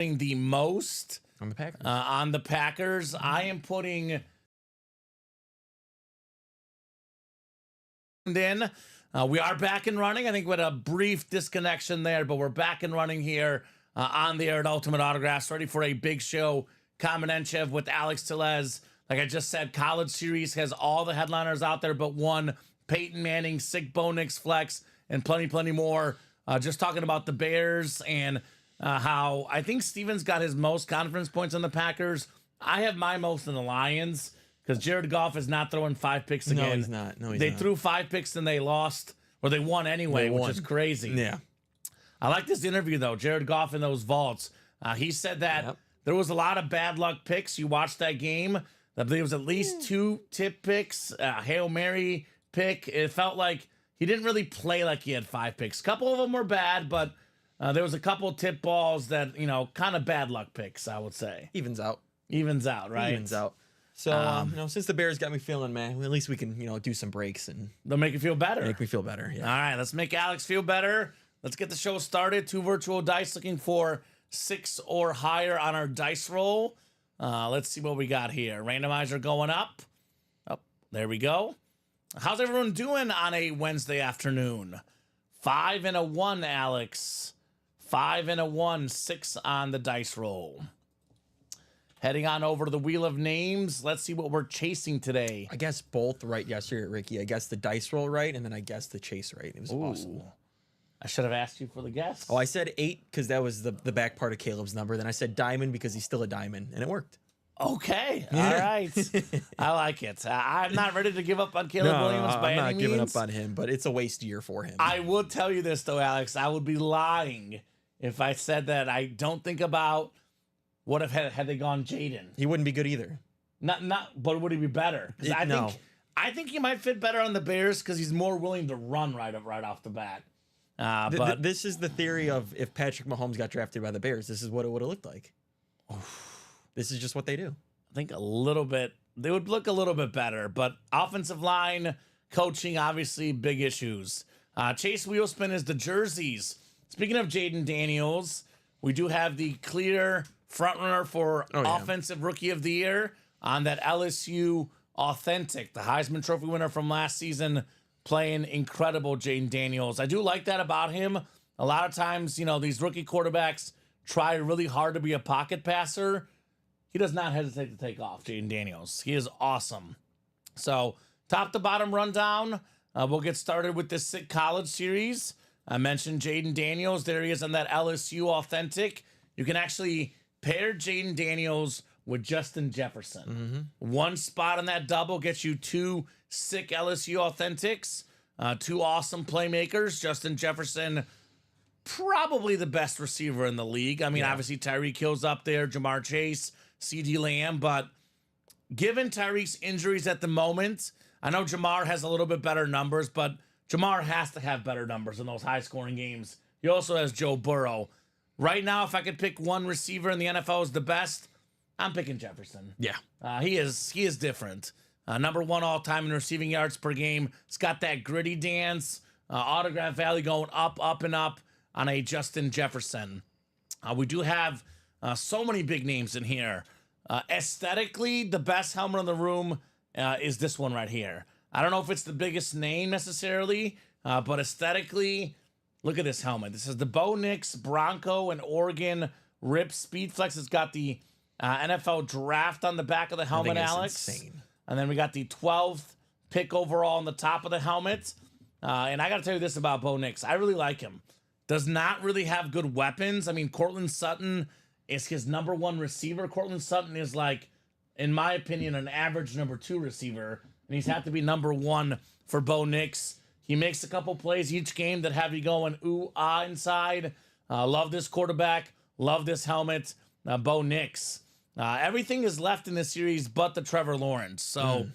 the most On the Packers. on the Packers. I am putting in. We are back and running. I think we had a brief disconnection there, but we're back and running here on the air at Ultimate Autographs, ready for a big show. Kamenechev with Alex Tellez. Like I just said, College Series has all the headliners out there but one. Peyton Manning, sick Bo Nix flex, and plenty more. Just talking about the Bears and how I think Steven's got his most confidence points on the Packers. I have my most in the Lions because Jared Goff is not throwing 5 picks again. No, he's not. They threw 5 picks and they lost, or they won anyway, which is crazy. Yeah. I like this interview, though. Jared Goff in those vaults. He said that there was a lot of bad luck picks. You watched that game. I believe it was at least 2 tip picks, Hail Mary pick. It felt like he didn't really play like he had 5 picks. A couple of them were bad, but there was a couple tip balls that, kind of bad luck picks, I would say. Evens out, right? Evens out. So, since the Bears got me feeling, man, at least we can, do some breaks and they'll make you feel better. Make me feel better. Yeah. All right, let's make Alex feel better. Let's get the show started. 2 virtual dice looking for 6 or higher on our dice roll. Let's see what we got here. Randomizer going up. Oh, there we go. How's everyone doing on a Wednesday afternoon? 5 and a 1, Alex. 5 and a 1, 6 on the dice roll. Heading on over to the Wheel of Names. Let's see what we're chasing today. I guess both right yesterday, Ricky. I guess the dice roll right, and then I guess the chase right. It was awesome. I should have asked you for the guess. Oh, I said 8 because that was the back part of Caleb's number. Then I said diamond because he's still a diamond, and it worked. Okay, all right. I like it. I'm not ready to give up on Caleb Williams by any means. I'm not giving up on him, but it's a waste year for him. I will tell you this, though, Alex. I would be lying if I said that I don't think about what if had they gone Jaden. He wouldn't be good either. But would he be better? Because I think he might fit better on the Bears because he's more willing to run right off the bat. But this is the theory of if Patrick Mahomes got drafted by the Bears, this is what it would have looked like. This is just what they do. I think they would look a little bit better, but offensive line, coaching, obviously big issues. Chase Wheelspin is the jerseys. Speaking of Jaden Daniels, we do have the clear frontrunner for Offensive Rookie of the Year on that LSU Authentic, the Heisman Trophy winner from last season, playing incredible Jaden Daniels. I do like that about him. A lot of times, these rookie quarterbacks try really hard to be a pocket passer. He does not hesitate to take off, Jaden Daniels. He is awesome. So, top to bottom rundown. We'll get started with this sick college series. I mentioned Jaden Daniels. There he is on that LSU Authentic. You can actually pair Jaden Daniels with Justin Jefferson. One spot on that double gets you 2 sick LSU Authentics. 2 awesome playmakers. Justin Jefferson, probably the best receiver in the league. I mean, obviously Tyreek Hill's up there, Jamar Chase, CeeDee Lamb, but given Tyreek's injuries at the moment, I know Jamar has a little bit better numbers, but Jamar has to have better numbers in those high-scoring games. He also has Joe Burrow. Right now, if I could pick one receiver in the NFL as the best, I'm picking Jefferson. Yeah. He is different. Number 1 all-time in receiving yards per game. It's got that gritty dance, autograph value going up and up on a Justin Jefferson. We do have so many big names in here. Aesthetically, the best helmet in the room is this one right here. I don't know if it's the biggest name necessarily, but aesthetically, look at this helmet. This is the Bo Nix Bronco and Oregon Rip Speedflex. It's got the NFL draft on the back of the helmet, Alex. Insane. And then we got the 12th pick overall on the top of the helmet. And I got to tell you this about Bo Nix. I really like him. Does not really have good weapons. I mean, Courtland Sutton is his number 1 receiver. Courtland Sutton is in my opinion, an average number 2 receiver. And he's had to be number 1 for Bo Nix. He makes a couple plays each game that have you going ooh, ah inside. Love this quarterback. Love this helmet. Bo Nix. Everything is left in this series but the Trevor Lawrence. So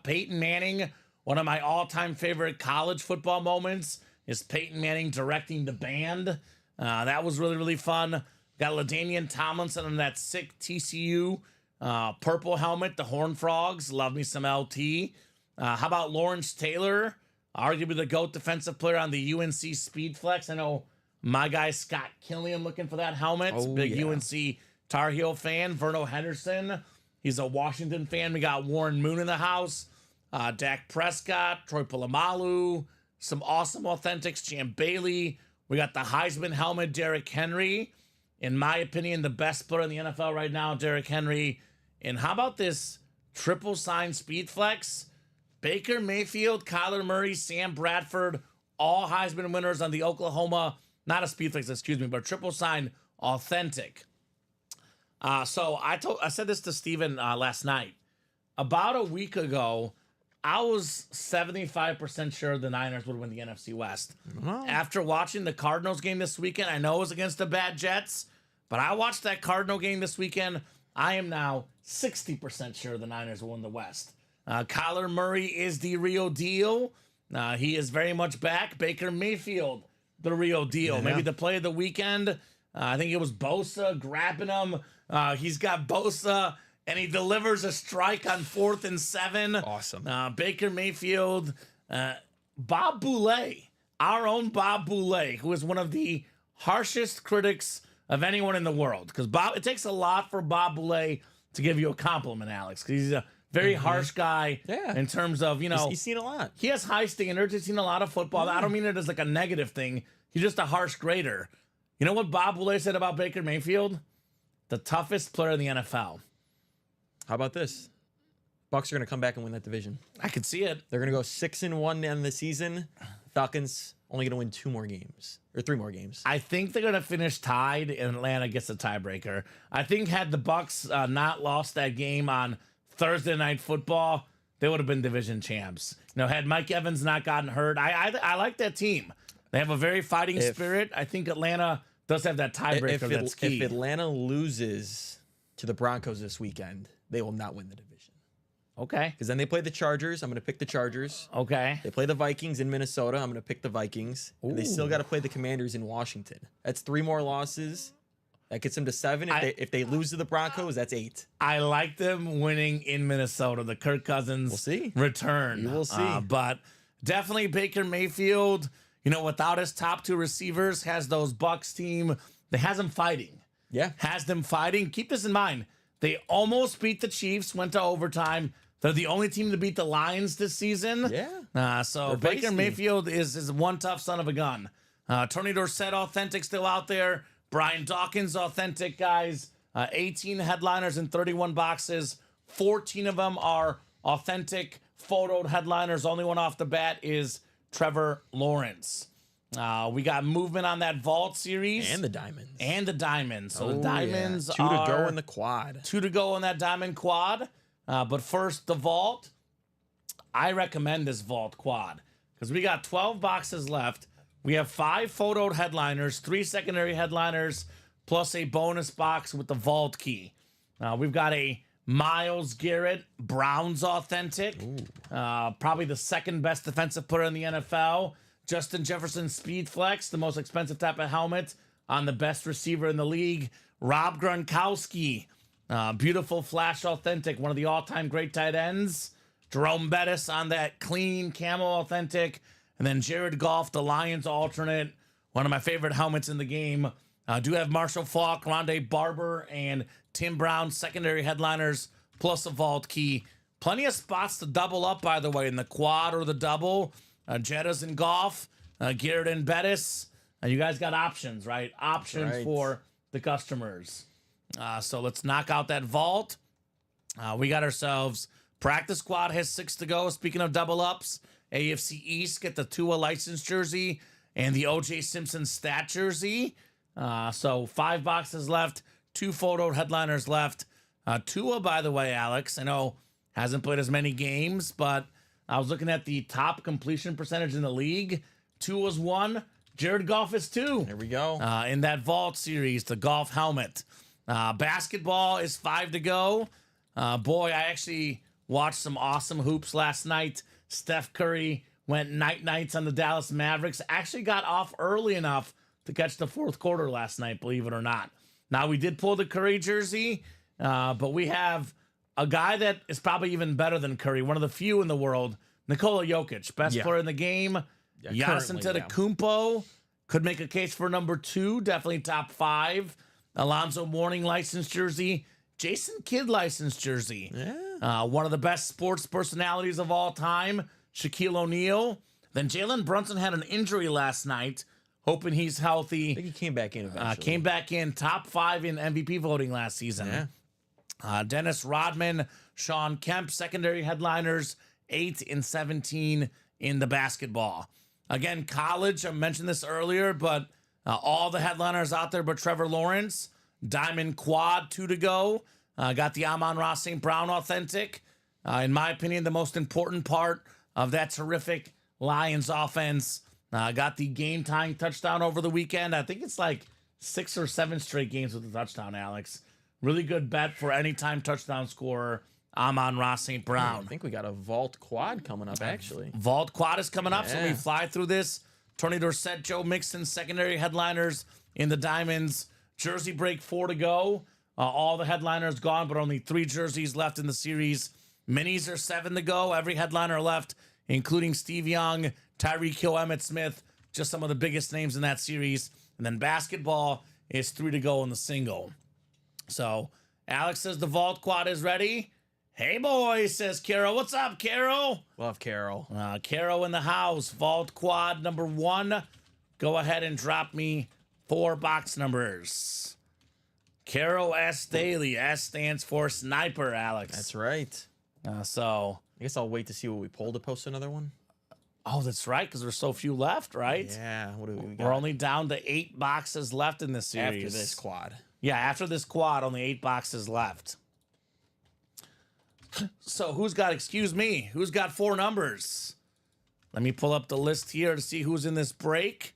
Peyton Manning, one of my all-time favorite college football moments is Peyton Manning directing the band. That was really fun. Got LaDainian Tomlinson on that sick TCU purple helmet, the Horned Frogs. Love me some LT. How about Lawrence Taylor? Arguably the GOAT defensive player on the UNC Speedflex. I know My guy Scott Killian looking for that helmet. Oh, Big yeah. UNC Tar Heel fan. Verno Henderson. He's a Washington fan. We got Warren Moon in the house. Dak Prescott, Troy Polamalu, some awesome authentics, Champ Bailey. We got the Heisman helmet, Derrick Henry. In my opinion, the best player in the NFL right now, Derrick Henry. And how about this triple sign speed flex? Baker Mayfield, Kyler Murray, Sam Bradford, all Heisman winners on the Oklahoma, not a speed flex, excuse me, but triple sign authentic. So I said this to Steven last night. About a week ago, I was 75% sure the Niners would win the NFC West. After watching the Cardinals game this weekend, I know it was against the bad Jets, but I watched that Cardinal game this weekend. I am now 60% sure the Niners will win the West. Kyler Murray is the real deal. He is very much back. Baker Mayfield, the real deal. Yeah. Maybe the play of the weekend. I think it was Bosa grabbing him. He's got Bosa, and he delivers a strike on 4th and 7. Awesome. Baker Mayfield. Bob Boulay, our own Bob Boulay, who is one of the harshest critics of anyone in the world. Because it takes a lot for Bob Boulay to give you a compliment, Alex. Because he's a very harsh guy in terms of, He's seen a lot. he has high standards. He's seen a lot of football. I don't mean it as like a negative thing. He's just a harsh grader. You know what Bob Boulay said about Baker Mayfield? The toughest player in the NFL. How about this? Bucks are going to come back and win that division. I could see it. They're going to go 6-1 in the season. Falcons only going to win 2 more games or 3 more games. I think they're going to finish tied, and Atlanta gets a tiebreaker. I think had the Bucks not lost that game on Thursday Night Football, they would have been division champs. Had Mike Evans not gotten hurt, I like that team. They have a very fighting spirit. I think Atlanta does have that tiebreaker that's key. If Atlanta loses to the Broncos this weekend, they will not win the division. Okay. Because then they play the Chargers. I'm going to pick the Chargers. Okay. They play the Vikings in Minnesota. I'm going to pick the Vikings. And they still got to play the Commanders in Washington. That's 3 more losses. That gets them to 7. If they lose to the Broncos, that's 8. I like them winning in Minnesota. The Kirk Cousins return. You will see. But definitely Baker Mayfield, without his top 2 receivers, has those Bucks team that has them fighting. Yeah. Has them fighting. Keep this in mind. They almost beat the Chiefs, went to overtime. They're the only team to beat the Lions this season. Yeah. So Baker Mayfield is one tough son of a gun. Tony Dorsett authentic still out there. Brian Dawkins authentic, guys. 18 headliners in 31 boxes. 14 of them are authentic photoed headliners. Only one off the bat is Trevor Lawrence. We got movement on that vault series. And the Diamonds. So the Diamonds 2 to go in the quad. 2 to go in that Diamond quad. But first, the vault. I recommend this vault quad because we got 12 boxes left. We have 5 photoed headliners, 3 secondary headliners, plus a bonus box with the vault key. We've got a Myles Garrett Browns authentic, probably the second best defensive player in the NFL. Justin Jefferson Speed Flex, the most expensive type of helmet on the best receiver in the league. Rob Gronkowski, beautiful flash authentic, one of the all-time great tight ends. Jerome Bettis on that clean camo authentic. And then Jared Goff, the Lions alternate, one of my favorite helmets in the game. Do have Marshall Faulk, Rondé Barber, and Tim Brown secondary headliners, plus a vault key. Plenty of spots to double up, by the way, in the quad or the double. Jettas and Goff, Garrett and Bettis. You guys got options, right? Options for the customers. So let's knock out that vault. We got ourselves practice squad has 6 to go. Speaking of double ups, AFC East get the Tua license jersey and the OJ Simpson stat jersey. So 5 boxes left, 2 photo headliners left. Tua, by the way, Alex, I know hasn't played as many games, but I was looking at the top completion percentage in the league. Tua's 1. Jared Goff is 2. There we go. In that vault series, the golf helmet. Basketball is 5 to go. Boy, I actually watched some awesome hoops last night. Steph Curry went nights on the Dallas Mavericks. Actually got off early enough to catch the 4th quarter last night, believe it or not. Now, we did pull the Curry jersey, but we have a guy that is probably even better than Curry, one of the few in the world, Nikola Jokic, best player in the game. Giannis Antetokounmpo Could make a case for number 2, definitely top 5. Alonzo Mourning licensed jersey. Jason Kidd licensed jersey. Yeah. One of the best sports personalities of all time, Shaquille O'Neal. Then Jalen Brunson had an injury last night. Hoping he's healthy. I think he came back in eventually. Came back in top 5 in MVP voting last season. Yeah. Dennis Rodman, Sean Kemp, secondary headliners, 8 and 17 in the basketball. Again, college, I mentioned this earlier, but all the headliners out there but Trevor Lawrence. Diamond Quad, 2 to go. Got the Amon-Ra St. Brown authentic. In my opinion, the most important part of that terrific Lions offense. Got the game-tying touchdown over the weekend. I think it's like 6 or 7 straight games with a touchdown, Alex. Really good bet for anytime touchdown scorer, Amon-Ra St. Brown. I think we got a Vault Quad coming up, actually. Vault Quad is coming up, so Yeah. we fly through this. Tony Dorsett, Joe Mixon, secondary headliners in the Diamonds. Jersey break, 4 to go. All the headliners gone, but only 3 jerseys left in the series. Minis are 7 to go. Every headliner left, including Steve Young, Tyreek Hill, Emmitt Smith, just some of the biggest names in that series. And then basketball is 3 to go in the single. So Alex says the Vault Quad is ready. Hey, boys, says Carol. What's up, Carol? Love Carol. Carol in the house. Vault Quad number 1. Go ahead and drop me 4 box numbers. Carol S. Daly. S stands for sniper, Alex. That's right. So, I guess I'll wait to see what we pull to post another one. oh, that's right, because there's so few left, right? Yeah. What do we got? We're only down to 8 boxes left in this series. after this quad. Yeah, after this quad, only 8 boxes left. So who's got 4 numbers? Let me pull up the list here to see who's in this break.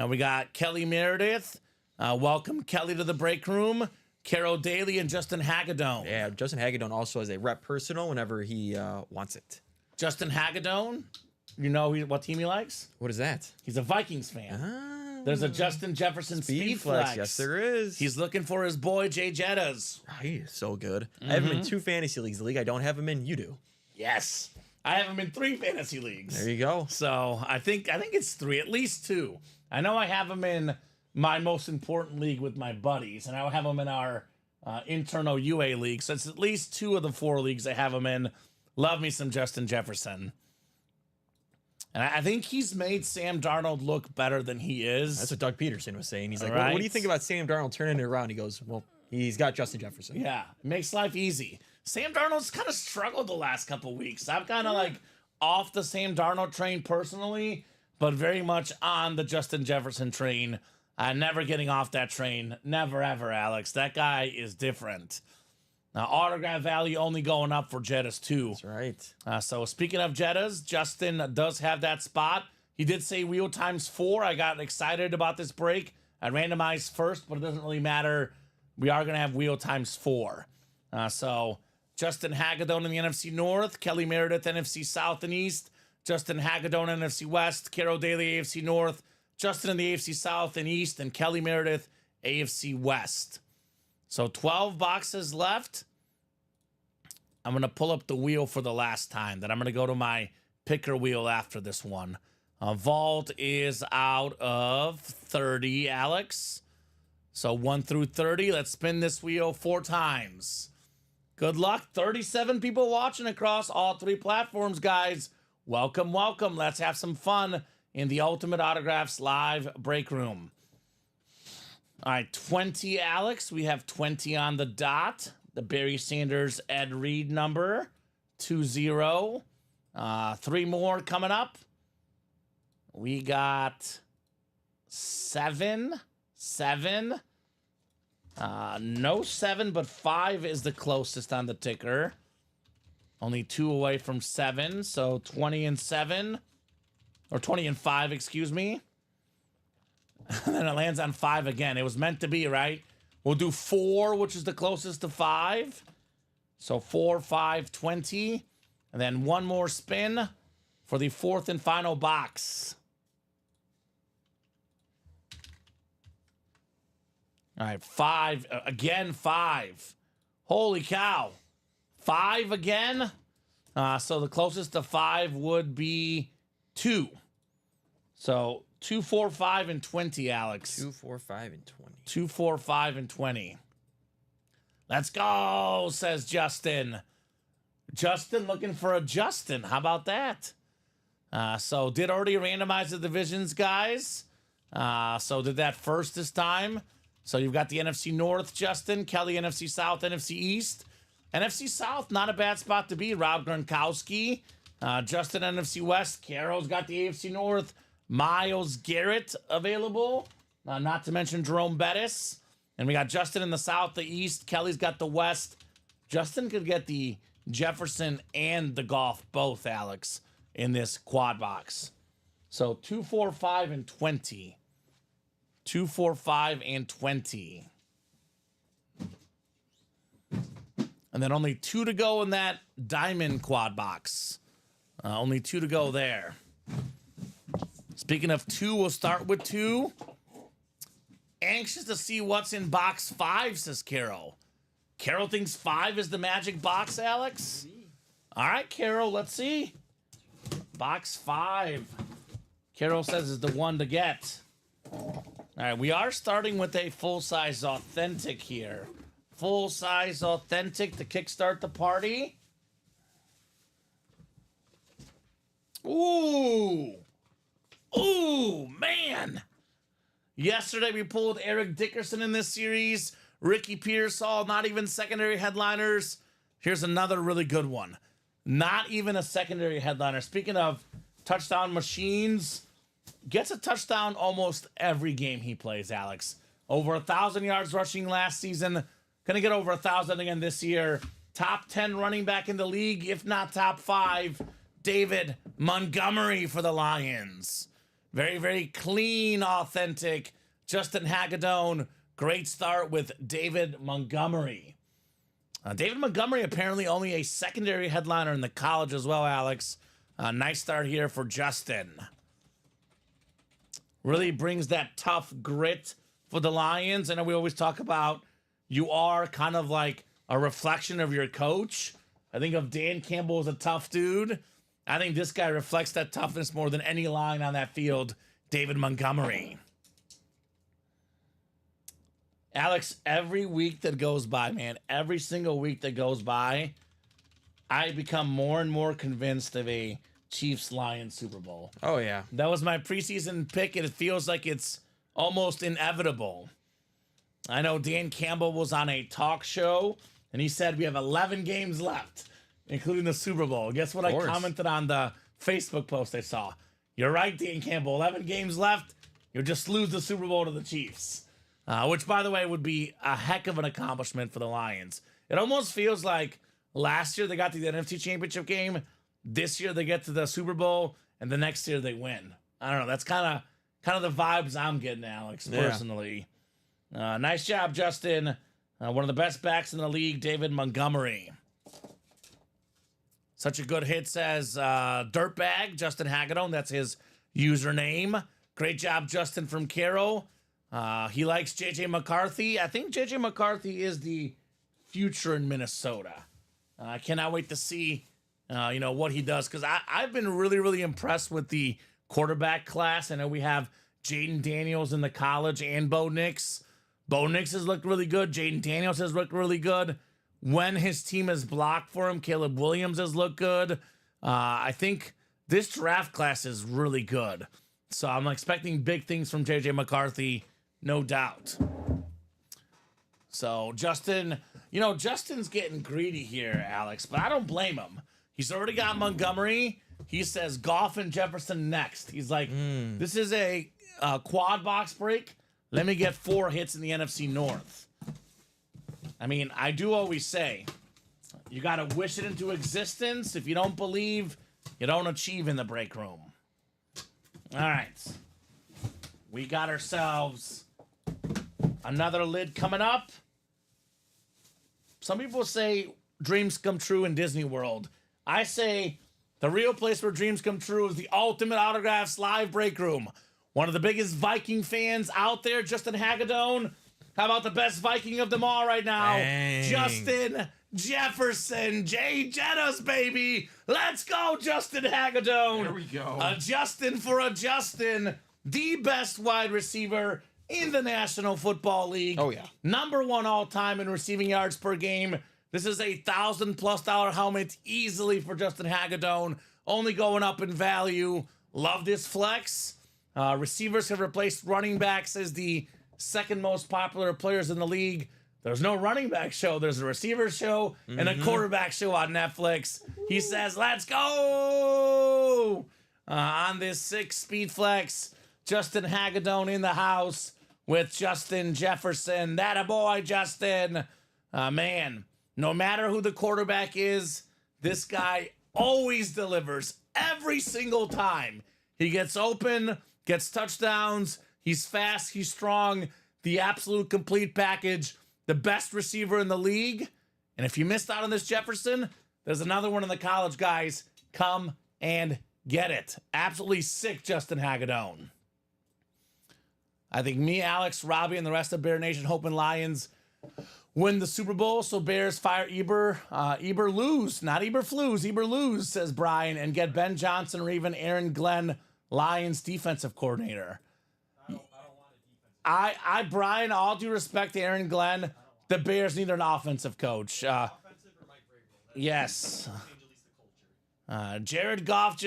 We got Kelly Meredith. Welcome, Kelly, to the break room. Carol Daly and Justin Hagedorn. Yeah, Justin Hagedorn also has a rep personal whenever he wants it. Justin Hagedorn, you know what team he likes? What is that? He's a Vikings fan. There's a Justin Jefferson speed flex. Yes, there is. He's looking for his boy Jay Jettas. Oh, he is so good. I have him in 2 fantasy leagues. The league I don't have him in, you do. Yes, I have him in 3 fantasy leagues. There you go. So I think it's 3, at least 2. I know I have him in my most important league with my buddies, and I have him in our internal UA league. So it's at least 2 of the 4 leagues I have him in. Love me some Justin Jefferson. And I think he's made Sam Darnold look better than he is. That's what Doug Peterson was saying. He's like, Right. what do you think about Sam Darnold turning it around? He goes, well, he's got Justin Jefferson. Yeah, it makes life easy. Sam Darnold's kind of struggled the last couple weeks. I'm kind of like off the Sam Darnold train personally, but very much on the Justin Jefferson train. Never getting off that train. Never, ever, Alex. That guy is different. Now, autograph value only going up for Jettas, too. That's right. So, speaking of Jettas, Justin does have that spot. He did say wheel times 4. I got excited about this break. I randomized first, but it doesn't really matter. We are going to have wheel times 4. So, Justin Hagedorn in the NFC North, Kelly Meredith, NFC South and East, Justin Hagedorn, NFC West, Carol Daly, AFC North, Justin in the AFC South and East, and Kelly Meredith, AFC West. So 12 boxes left. I'm going to pull up the wheel for the last time. Then I'm going to go to my picker wheel after this one. Vault is out of 30, Alex. So 1 through 30. Let's spin this wheel 4 times. Good luck. 37 people watching across all 3 platforms, guys. Welcome, welcome. Let's have some fun in the Ultimate Autographs live break room. All right, 20, Alex. We have 20 on the dot. The Barry Sanders, Ed Reed number, 20. 3 more coming up. We got 7. No 7, but 5 is the closest on the ticker. Only 2 away from 7, so 20 and 7. Or 20 and 5, excuse me. And then it lands on 5 again. It was meant to be, right? We'll do 4, which is the closest to 5. So 4, 5, 20. And then 1 more spin for the 4th and final box. All right, 5. Again, 5. Holy cow. 5 again. So the closest to 5 would be 2. So 2, 4, 5, and 20, Alex. 2, 4, 5, and 20. 2, 4, 5, and 20. Let's go, says Justin. Justin looking for a Justin. How about that? So did already randomize the divisions, guys. So did that first this time. So you've got the NFC North, Justin. Kelly, NFC South, NFC East. NFC South, not a bad spot to be. Rob Gronkowski. Justin, NFC West. Carol's got the AFC North. Myles Garrett available. Not to mention Jerome Bettis. And we got Justin in the South, the East. Kelly's got the West. Justin could get the Jefferson and the Goff both, Alex, in this quad box. So 2, 4, 5, and 20. 2, 4, 5, and 20. And then only 2 to go in that diamond quad box. Only 2 to go there. Speaking of 2, we'll start with 2. Anxious to see what's in box 5, says Carol. Carol thinks 5 is the magic box, Alex? All right, Carol, let's see. Box 5. Carol says is the one to get. All right, we are starting with a full-size authentic here. Full-size authentic to kickstart the party. Ooh. Ooh, man. Yesterday we pulled Eric Dickerson in this series. Ricky Pearsall, not even secondary headliners. Here's another really good one. Not even a secondary headliner. Speaking of touchdown machines, gets a touchdown almost every game he plays, Alex. Over 1,000 yards rushing last season. Going to get over 1,000 again this year. Top 10 running back in the league, if not top 5. David Montgomery for the Lions. Very, very clean, authentic. Justin Hagedorn, great start with David Montgomery. David Montgomery apparently only a secondary headliner in the college as well, Alex. Nice start here for Justin. Really brings that tough grit for the Lions. I know we always talk about you are kind of like a reflection of your coach. I think of Dan Campbell as a tough dude. I think this guy reflects that toughness more than any line on that field, David Montgomery. Alex, every week that goes by, man, every single week that goes by, I become more and more convinced of a Chiefs-Lions Super Bowl. Oh, yeah. That was my preseason pick, and it feels like it's almost inevitable. I know Dan Campbell was on a talk show, and he said we have 11 games left, including the Super Bowl. Guess what I commented on the Facebook post I saw? You're right, Dan Campbell. 11 games left. You'll just lose the Super Bowl to the Chiefs. Which, by the way, would be a heck of an accomplishment for the Lions. It almost feels like last year they got to the NFC Championship game. This year they get to the Super Bowl, and the next year they win. I don't know. That's kind of the vibes I'm getting, Alex, personally. Yeah. Nice job, Justin. One of the best backs in the league, David Montgomery. Such a good hit, says Dirtbag, Justin Hagedorn. That's his username. Great job, Justin from Carol. He likes J.J. McCarthy. I think J.J. McCarthy is the future in Minnesota. I cannot wait to see, what he does. Because I've been really, really impressed with the quarterback class. I know we have Jaden Daniels in the college and Bo Nix. Bo Nix has looked really good. Jaden Daniels has looked really good. When his team has blocked for him, Caleb Williams has looked good. I think this draft class is really good. So I'm expecting big things from J.J. McCarthy, no doubt. So Justin, Justin's getting greedy here, Alex, but I don't blame him. He's already got Montgomery. He says Goff and Jefferson next. He's like, this is a quad box break. Let me get 4 hits in the NFC North. I mean, I do always say, you got to wish it into existence. If you don't believe, you don't achieve in the break room. All right. We got ourselves another lid coming up. Some people say dreams come true in Disney World. I say the real place where dreams come true is the Ultimate Autographs Live Break Room. One of the biggest Viking fans out there, Justin Hagedorn. How about the best Viking of them all right now? Dang. Justin Jefferson. Jay Jettas, baby. Let's go, Justin Hagedorn. There we go. A Justin for a Justin. the best wide receiver in the National Football League. Oh, yeah. Number 1 all time in receiving yards per game. This is a $1,000+ helmet easily for Justin Hagedorn, only going up in value. Love this flex. Receivers have replaced running backs as the second most popular players in the league. There's no running back show. There's a receiver show and a quarterback show on Netflix. He says, let's go! On this 6 speed flex, Justin Hagedorn in the house with Justin Jefferson. That a boy, Justin. Man, no matter who the quarterback is, this guy always delivers every single time. He gets open, gets touchdowns. He's fast, he's strong, the absolute complete package, the best receiver in the league. And if you missed out on this Jefferson, there's another one in the college, guys. Come and get it. Absolutely sick, Justin Hagedorn. I think me, Alex, Robbie, and the rest of Bear Nation hoping Lions win the Super Bowl. So Bears fire Eber. Eber lose, not Eberflus. Eber lose, says Brian, and get Ben Johnson or even Aaron Glenn, Lions defensive coordinator. Brian, all due respect to Aaron Glenn, the Bears need an offensive coach. Yes. Jared Goff,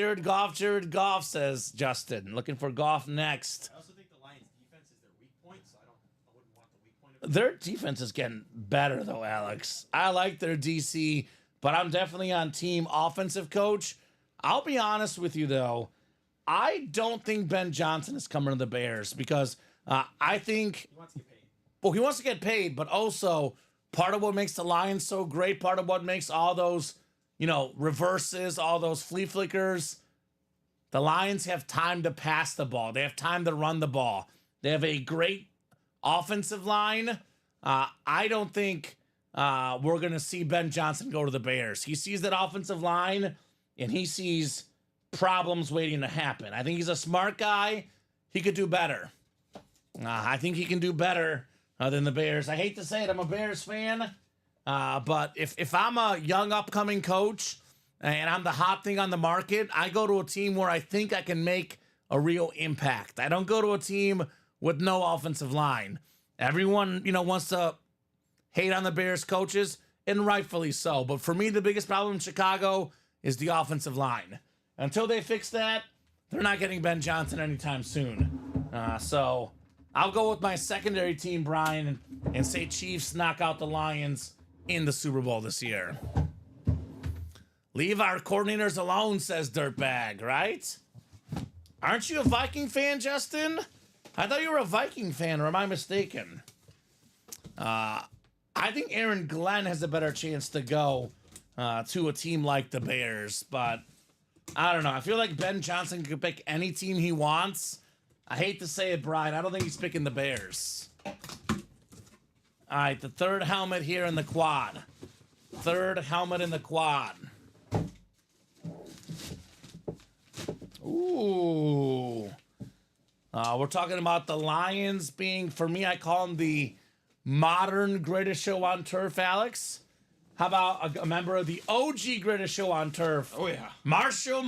says Justin. Looking for Goff next. I also think the Lions' defense is their weak point, so I wouldn't want the weak point. Their defense is getting better, though, Alex. I like their DC, but I'm definitely on team offensive coach. I'll be honest with you, though. I don't think Ben Johnson is coming to the Bears because I think He wants to get paid. well, he wants to get paid, but also part of what makes the Lions so great, part of what makes all those, reverses, all those flea flickers, the Lions have time to pass the ball. They have time to run the ball. They have a great offensive line. I don't think we're going to see Ben Johnson go to the Bears. He sees that offensive line, and he sees problems waiting to happen. I think he's a smart guy. He could do better. I think he can do better than the Bears. I hate to say it, I'm a Bears fan, but if I'm a young upcoming coach and I'm the hot thing on the market, I go to a team where I think I can make a real impact. I don't go to a team with no offensive line. Everyone, wants to hate on the Bears coaches, and rightfully so. But for me, the biggest problem in Chicago is the offensive line. Until they fix that, they're not getting Ben Johnson anytime soon. So I'll go with my secondary team, Brian, and say Chiefs knock out the Lions in the Super Bowl this year. Leave our coordinators alone, says Dirtbag, right? Aren't you a Viking fan, Justin? I thought you were a Viking fan, or am I mistaken? I think Aaron Glenn has a better chance to go to a team like the Bears, but I don't know. I feel like Ben Johnson could pick any team he wants. I hate to say it, Brian. I don't think he's picking the Bears. All right, the third helmet here in the quad. Third helmet in the quad. Ooh. We're talking about the Lions being, for me, I call them the modern greatest show on turf, Alex. How about a member of the OG greatest show on turf? Oh, yeah. Marshall.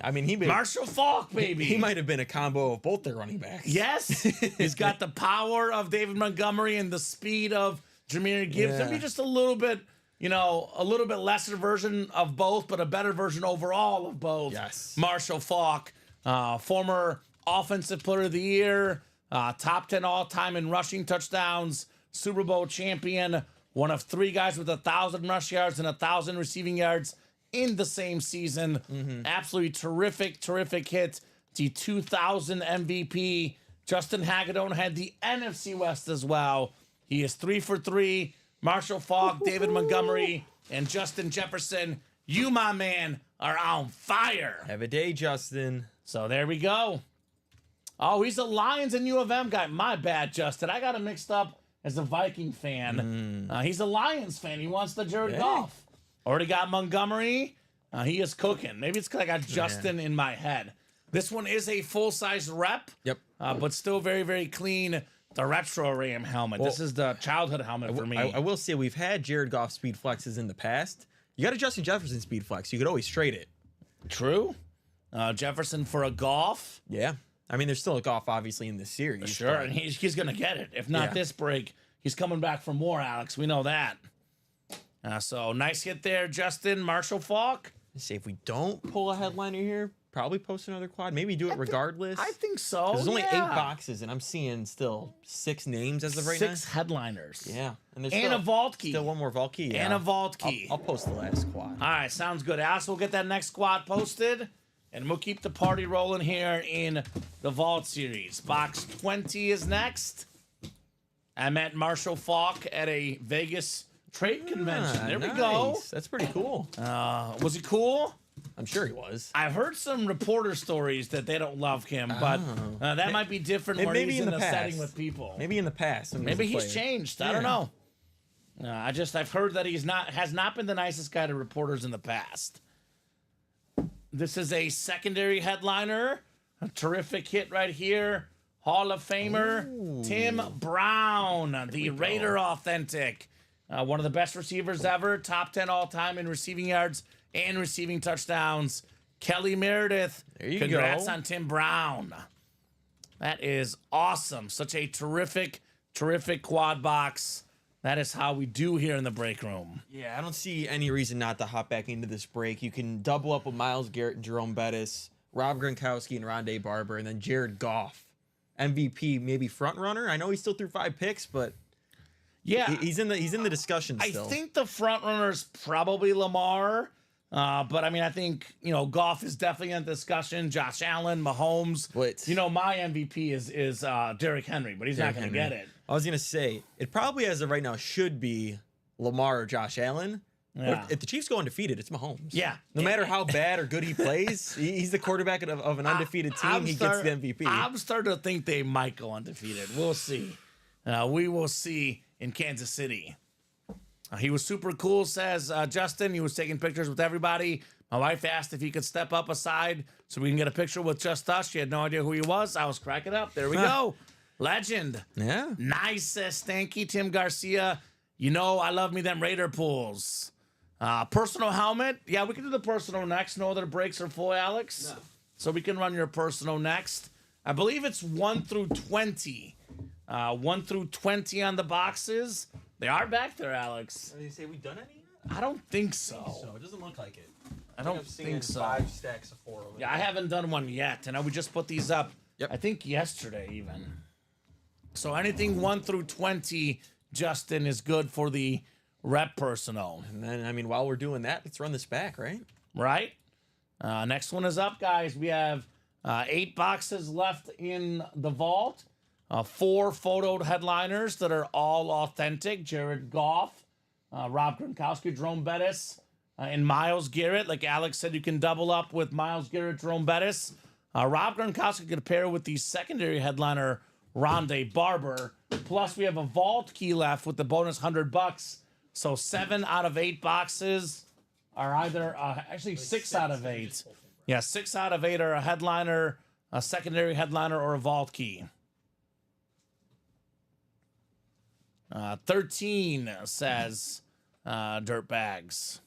I mean, Marshall Faulk, baby. He might have been a combo of both their running backs. Yes. He's got the power of David Montgomery and the speed of Jahmyr Gibbs. Yeah. Maybe just a little bit, a little bit lesser version of both, but a better version overall of both. Yes. Marshall Faulk, former offensive player of the year, top 10 all-time in rushing touchdowns, Super Bowl champion, one of 3 guys with 1,000 rush yards and 1,000 receiving yards in the same season. Absolutely terrific hit. The 2000 MVP. Justin Hagedorn had the NFC West as well. He is 3 for 3. Marshall Faulk, David Montgomery, and Justin Jefferson. You, my man, are on fire. Have a day, Justin. So there we go. Oh, he's a Lions and U of M guy. My bad, Justin. I got him mixed up as a Viking fan. He's a Lions fan. He wants the Jared Goff. Already got Montgomery. He is cooking. Maybe it's because I got Justin in my head. This one is a full-size rep. Yep. But still very, very clean. The Retro Ram helmet. This is the childhood helmet for me. I will say we've had Jared Goff speed flexes in the past. You got a Justin Jefferson speed flex. You could always trade it. True. Jefferson for a Goff. Yeah. I mean, there's still a Goff obviously in this series. Sure, but- and he's going to get it. If not Yeah. this break, he's coming back for more, Alex. We know that. So nice hit there, Justin. Marshall Falk. Let's see if we don't pull a headliner here. Probably post another quad. Maybe do it regardless. I think so. There's only 8 yeah. boxes, and I'm seeing still 6 names as of right 6 headliners. now. Yeah, and there's And a vault key. still one more vault key. Yeah. And a vault key. I'll post the last quad. All right, sounds good. Alex, we'll get that next squad posted, and we'll keep the party rolling here in the Vault Series. Box 20 is next. I met Marshall Falk at a Vegas trade convention. There we go. Nice. That's pretty cool. Was he cool? I'm sure he was. I've heard some reporter stories that they don't love him, but that might be different when maybe he's in in the a past. setting with people. Maybe in the past. when he was Maybe a he's player. changed. I don't Yeah. know. I've heard that has not been the nicest guy to reporters in the past. This is a secondary headliner. A terrific hit right here. Hall of Famer Tim Brown, the Raider authentic. One of the best receivers ever. Top 10 all time in receiving yards and receiving touchdowns. Kelly Meredith. There you Congrats go. on Tim Brown. That is awesome. Such a terrific quad box. That is how we do here in the break room. Yeah, I don't see any reason not to hop back into this break. You can double up with Myles Garrett and Jerome Bettis, Rob Gronkowski and Rondé Barber, and then Jared Goff. MVP, maybe front runner. I know he still threw 5 picks, but Yeah, he's in the discussion I still. think the front runner is probably Lamar. But I mean, I think, Goff is definitely in the discussion. Josh Allen, Mahomes. But- My MVP is Derrick Henry, but he's not going to get it. I was gonna say it probably as of right now should be Lamar or Josh Allen. Yeah. If the Chiefs go undefeated, it's Mahomes. Yeah. No matter how bad or good he plays, he's the quarterback of an undefeated team. He gets the MVP. I'm starting to think they might go undefeated. We'll see. We will see in Kansas City. He was super cool, says Justin. He was taking pictures with everybody. My wife asked if he could step up aside so we can get a picture with just us. She had no idea who he was. I was cracking up. There we go. Legend. Yeah. Nice, says Stanky. Tim Garcia. I love me them Raider pools. Personal helmet. Yeah, we can do the personal next. No other breaks are full, Alex. No. So we can run your personal next. I believe it's 1 through 20. 1 through 20 on the boxes. They are back there, Alex. Did you say we done any yet? I don't think so. It doesn't look like it. I don't think so. 5 stacks of 4 over Yeah, I haven't done one yet, and we just put these up. Yep. I think yesterday even. So anything 1 through 20, Justin, is good for the rep personal, And then, while we're doing that, let's run this back, right? right? Next one is up, guys. We have 8 boxes left in the vault. 4 photoed headliners that are all authentic. Jared Goff, Rob Gronkowski, Jerome Bettis, and Myles Garrett. Like Alex said, you can double up with Myles Garrett, Jerome Bettis. Rob Gronkowski could pair with the secondary headliner, Rondé Barber. Plus, we have a vault key left with the bonus $100. So 7 out of 8 boxes are either actually 6 out of 8. Yeah, 6 out of 8 are a headliner, a secondary headliner, or a vault key. 13 says Dirtbags.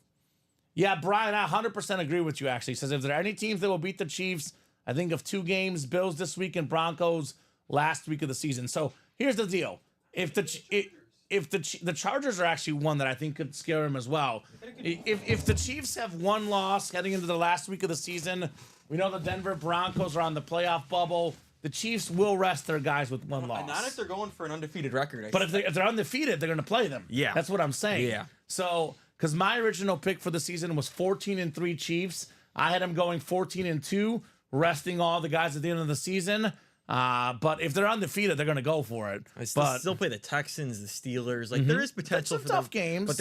Yeah, Brian, I 100% agree with you, actually. He says, if there are any teams that will beat the Chiefs, I think of 2 games, Bills this week and Broncos last week of the season. So here's the deal. If the Chargers are actually one that I think could scare him as well. If the Chiefs have 1 loss heading into the last week of the season, we know the Denver Broncos are on the playoff bubble. The Chiefs will rest their guys with 1 loss. Not if they're going for an undefeated record. But if they're undefeated, they're going to play them. Yeah. That's what I'm saying. Yeah. So, because my original pick for the season was 14-3 Chiefs. I had them going 14-2, resting all the guys at the end of the season. But if they're undefeated, they're going to go for it. I But still play the Texans, the Steelers. Like there is potential some for tough them, games. but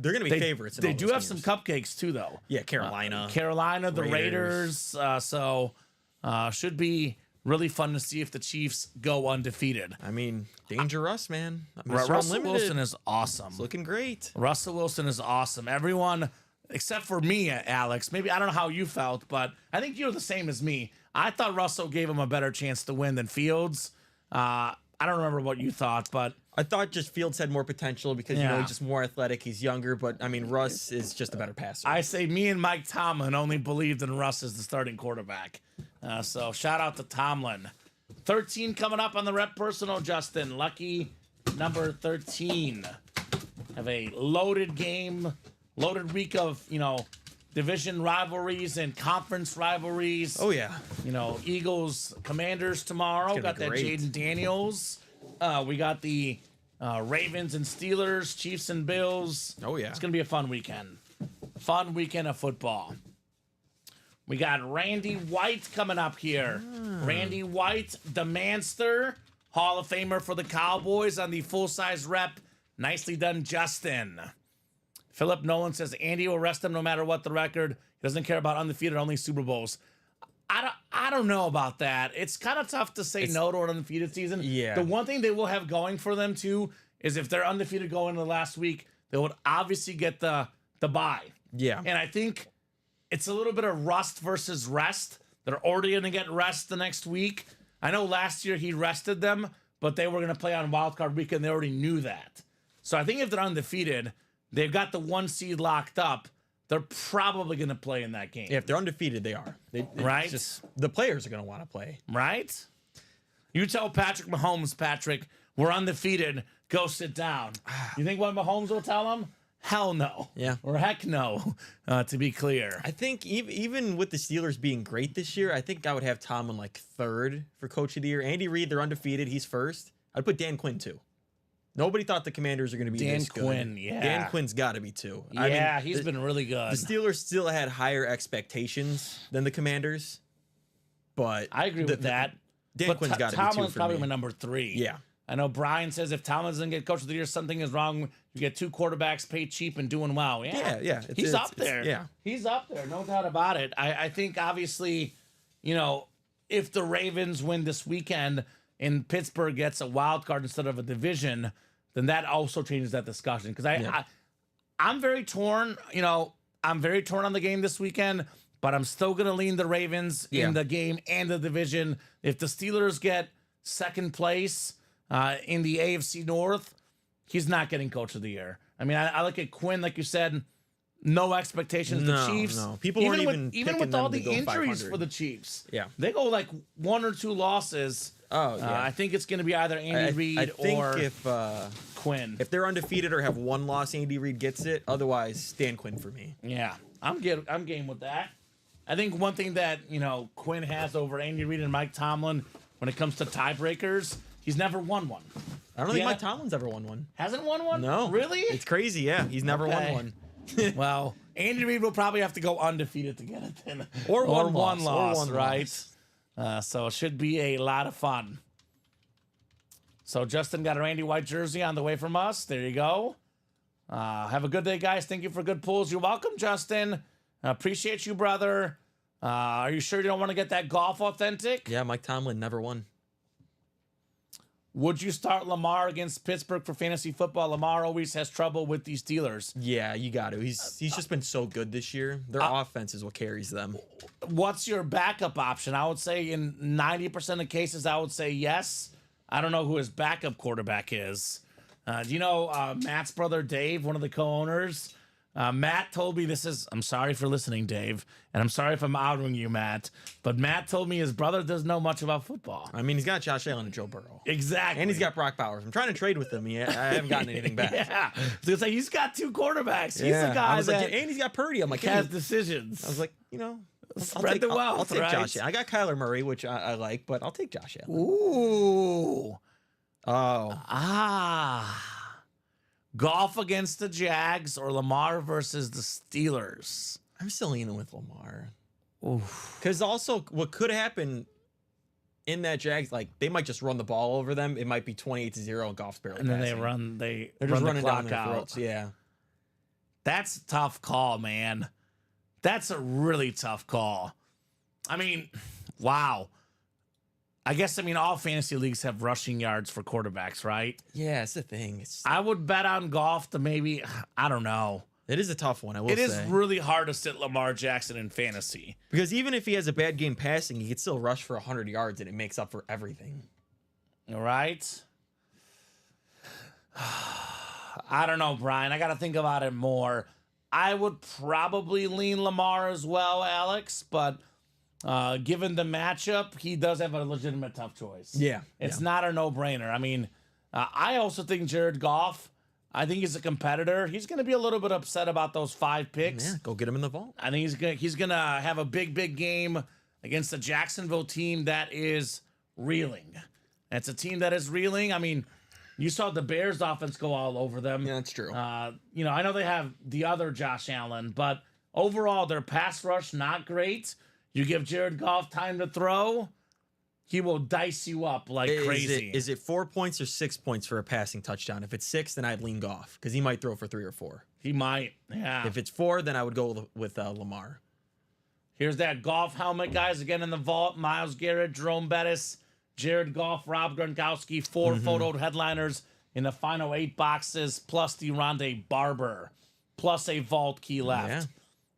they're going to be favorites. In They all do those have some games. cupcakes too, though. Yeah, Carolina. Carolina, the Raiders. Raiders. So should be really fun to see if the Chiefs go undefeated. Dangerous, man. Russell Wilson is awesome. It's looking great. Russell Wilson is awesome. Everyone, except for me, Alex, maybe I don't know how you felt, but I think you're the same as me. I thought Russell gave him a better chance to win than Fields. I don't remember what you thought, but I thought just Fields had more potential because he's just more athletic. He's younger, but Russ is just a better passer. I say me and Mike Tomlin only believed in Russ as the starting quarterback. So shout out to Tomlin. 13 coming up on the rep personal, Justin. Lucky number 13. Have a loaded game, loaded week of, division rivalries and conference rivalries. Oh, yeah. Eagles, Commanders tomorrow. gonna Got be that great. Jaden Daniels. We got the Ravens and Steelers, Chiefs and Bills. Oh, yeah. It's going to be a fun weekend. Fun weekend of football. We got Randy White coming up here. Randy White, the Manster, Hall of Famer for the Cowboys on the full-size rep. Nicely done, Justin. Philip Nolan says Andy will rest him no matter what the record. He doesn't care about undefeated, only Super Bowls. I don't know about that. It's kind of tough to say no to an undefeated season. Yeah. The one thing they will have going for them, too, is if they're undefeated going into the last week, they would obviously get the bye. Yeah. And I think it's a little bit of rust versus rest. They're already going to get rest the next week. I know last year he rested them, but they were going to play on Wild Card Weekend. They already knew that. So I think if they're undefeated, they've got the 1 seed locked up. They're probably going to play in that game. Yeah, if they're undefeated, they are. Right? Just, the players are going to want to play. Right? You tell Patrick Mahomes, Patrick, we're undefeated. Go sit down. You think what Mahomes will tell him? Hell no. Yeah. Or heck no, to be clear. I think even with the Steelers being great this year, I think I would have Tomlin like third for Coach of the Year. Andy Reid, they're undefeated. He's first. I'd put Dan Quinn too. Nobody thought the Commanders are going to be Dan this good. Quinn, yeah. Dan Quinn's got to be two. Yeah, he's been really good. The Steelers still had higher expectations than the Commanders, but I agree with that. Dan But Quinn's got to be two Tomlin's for probably me. my number 3. Yeah. I know Brian says if Tomlin doesn't get Coach of the Year, something is wrong. You get 2 quarterbacks paid cheap and doing well. Yeah. He's up there. Yeah. He's up there, no doubt about it. I think obviously, if the Ravens win this weekend and Pittsburgh gets a wild card instead of a division, then that also changes that discussion. Because I'm very torn. I'm very torn on the game this weekend, but I'm still going to lean the Ravens in the game and the division. If the Steelers get second place in the AFC North, he's not getting Coach of the Year. I mean, I look at Quinn, like you said, no expectations. The Chiefs, No. People weren't even even with picking all them the to go injuries 500. for the Chiefs. Yeah. They go like 1 or 2 losses. Oh, yeah. I think it's going to be either Andy Reid I think or if Quinn. if they're undefeated or have 1 loss, Andy Reid gets it. Otherwise, Dan Quinn for me. Yeah, I'm game with that. I think one thing that Quinn has over Andy Reid and Mike Tomlin when it comes to tiebreakers, he's never won one. I don't think Yeah. Mike Tomlin's ever won one. Hasn't won one? No. Really? It's crazy, yeah. He's never Okay. won one. Well, Andy Reid will probably have to go undefeated to get it then. Or one one loss, loss, or one right? So it should be a lot of fun. So Justin got a Randy White jersey on the way from us. There you go. Have a good day, guys. Thank you for good pulls. You're welcome, Justin. Appreciate you, brother. Are you sure you don't want to get that golf authentic? Yeah, Mike Tomlin never won. Would you start Lamar against Pittsburgh for fantasy football? Lamar always has trouble with these Steelers. Yeah, you got to. He's just been so good this year. Their offense is what carries them. What's your backup option? I would say in 90% of cases, I would say yes. I don't know who his backup quarterback is. Do you know Matt's brother, Dave, one of the co-owners? Matt told me I'm sorry for listening, Dave, and I'm sorry if I'm outing you, Matt, but Matt told me his brother doesn't know much about football. I mean, he's got Josh Allen and Joe Burrow. Exactly. And he's got Brock Bowers. I'm trying to trade with him. I haven't gotten anything back. Yeah. So it's like he's got 2 quarterbacks. He's the I guy was that like, and he's got Purdy. I'm like, has hey, decisions. I was like, I'll Spread take, the wealth, I'll take right? Josh Allen. I got Kyler Murray, which I like, but I'll take Josh Allen. Ooh. Oh. Golf against the Jags or Lamar versus the Steelers? I'm still leaning with Lamar. Oof. Because also, what could happen in that Jags, like, they might just run the ball over them. It might be 28-0 and golf's barely And then passing. they're They're run just the running down clock their out. throats. Yeah. That's a tough call, man. That's a really tough call. I mean, wow. I guess, all fantasy leagues have rushing yards for quarterbacks, right? Yeah, it's the thing. I would bet on golf to maybe, I don't know. It is a tough one, I will It say. is really hard to sit Lamar Jackson in fantasy. Because even if he has a bad game passing, he could still rush for 100 yards, and it makes up for everything. All right. I don't know, Brian. I got to think about it more. I would probably lean Lamar as well, Alex, but given the matchup, he does have a legitimate tough choice. Yeah, It's not a no-brainer. I mean, I also think Jared Goff, I think he's a competitor. He's going to be a little bit upset about those 5 picks. Yeah, go get him in the vault. I think he's gonna have a big game against the Jacksonville team that is reeling. It's a team that is reeling. I mean, you saw the Bears offense go all over them. Yeah, that's true. I know they have the other Josh Allen, but overall their pass rush not great. You give Jared Goff time to throw, he will dice you up like crazy. Is it 4 points or 6 points for a passing touchdown? If it's 6, then I'd lean Goff because he might throw for 3 or 4. He might. Yeah. If it's 4, then I would go with Lamar. Here's that Goff helmet, guys. Again in the vault. Myles Garrett, Jerome Bettis, Jared Goff, Rob Gronkowski, 4 photoed headliners in the final 8 boxes, plus the Rondé Barber, plus a vault key left. Yeah.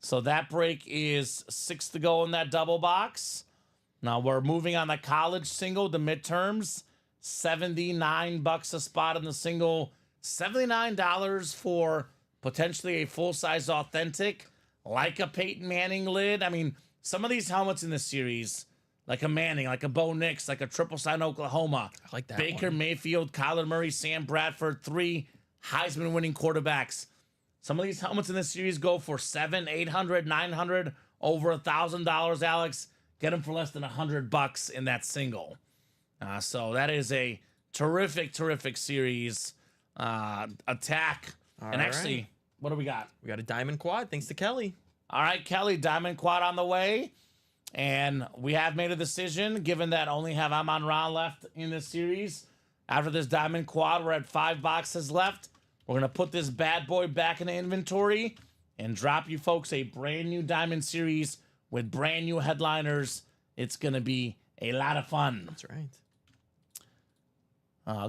So that break is 6 to go in that double box. Now we're moving on the college single, the midterms. $79 a spot in the single. $79 for potentially a full-size authentic, like a Peyton Manning lid. I mean, some of these helmets in this series, like a Manning, like a Bo Nix, like a Triple Sign Oklahoma. I like that Baker one. Mayfield, Kyler Murray, Sam Bradford, 3 Heisman-winning quarterbacks. Some of these helmets in this series go for $700, $800, $900, over $1,000, Alex. Get them for less than $100 in that single. So that is a terrific series. Attack. And actually, right. what do we got? We got a diamond quad thanks to Kelly. All right, Kelly, Diamond Quad on the way. And we have made a decision, given that only have Amon Ra left in this series. After this Diamond Quad, we're at 5 boxes left. We're going to put this bad boy back in the inventory and drop you folks a brand new Diamond Series with brand new headliners. It's going to be a lot of fun. That's right.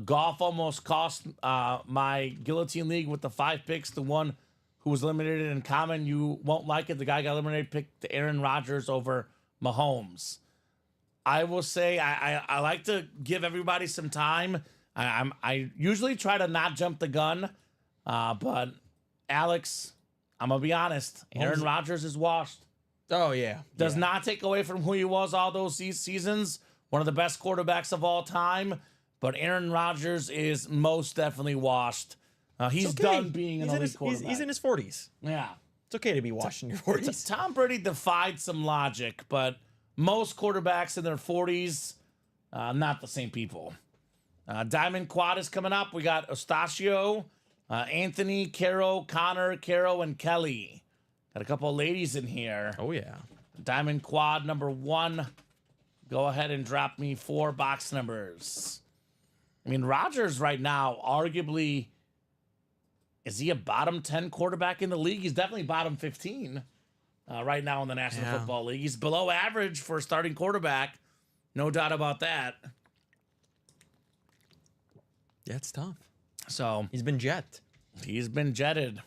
Golf almost cost my Guillotine League with the 5 picks. The one who was eliminated in common, you won't like it. The guy got eliminated, picked Aaron Rodgers over Mahomes. I will say I like to give everybody some time. I usually try to not jump the gun, but Alex, I'm gonna be honest. Aaron Rodgers is washed. Oh, yeah. Does not take away from who he was all those seasons. One of the best quarterbacks of all time. But Aaron Rodgers is most definitely washed. He's okay. done being an elite quarterback. He's in his 40s. Yeah. It's okay to be washed in your 40s. Tom Brady defied some logic, but most quarterbacks in their 40s, not the same people. Diamond Quad is coming up. We got Eustachio, Anthony, Caro, Connor, Caro, and Kelly. Got a couple of ladies in here. Oh, yeah. Diamond Quad number 1. Go ahead and drop me 4 box numbers. I mean, Rodgers right now, arguably, is he a bottom 10 quarterback in the league? He's definitely bottom 15 right now in the National Football League. He's below average for a starting quarterback. No doubt about that. Yeah, it's tough. So He's been jetted. he's been jetted.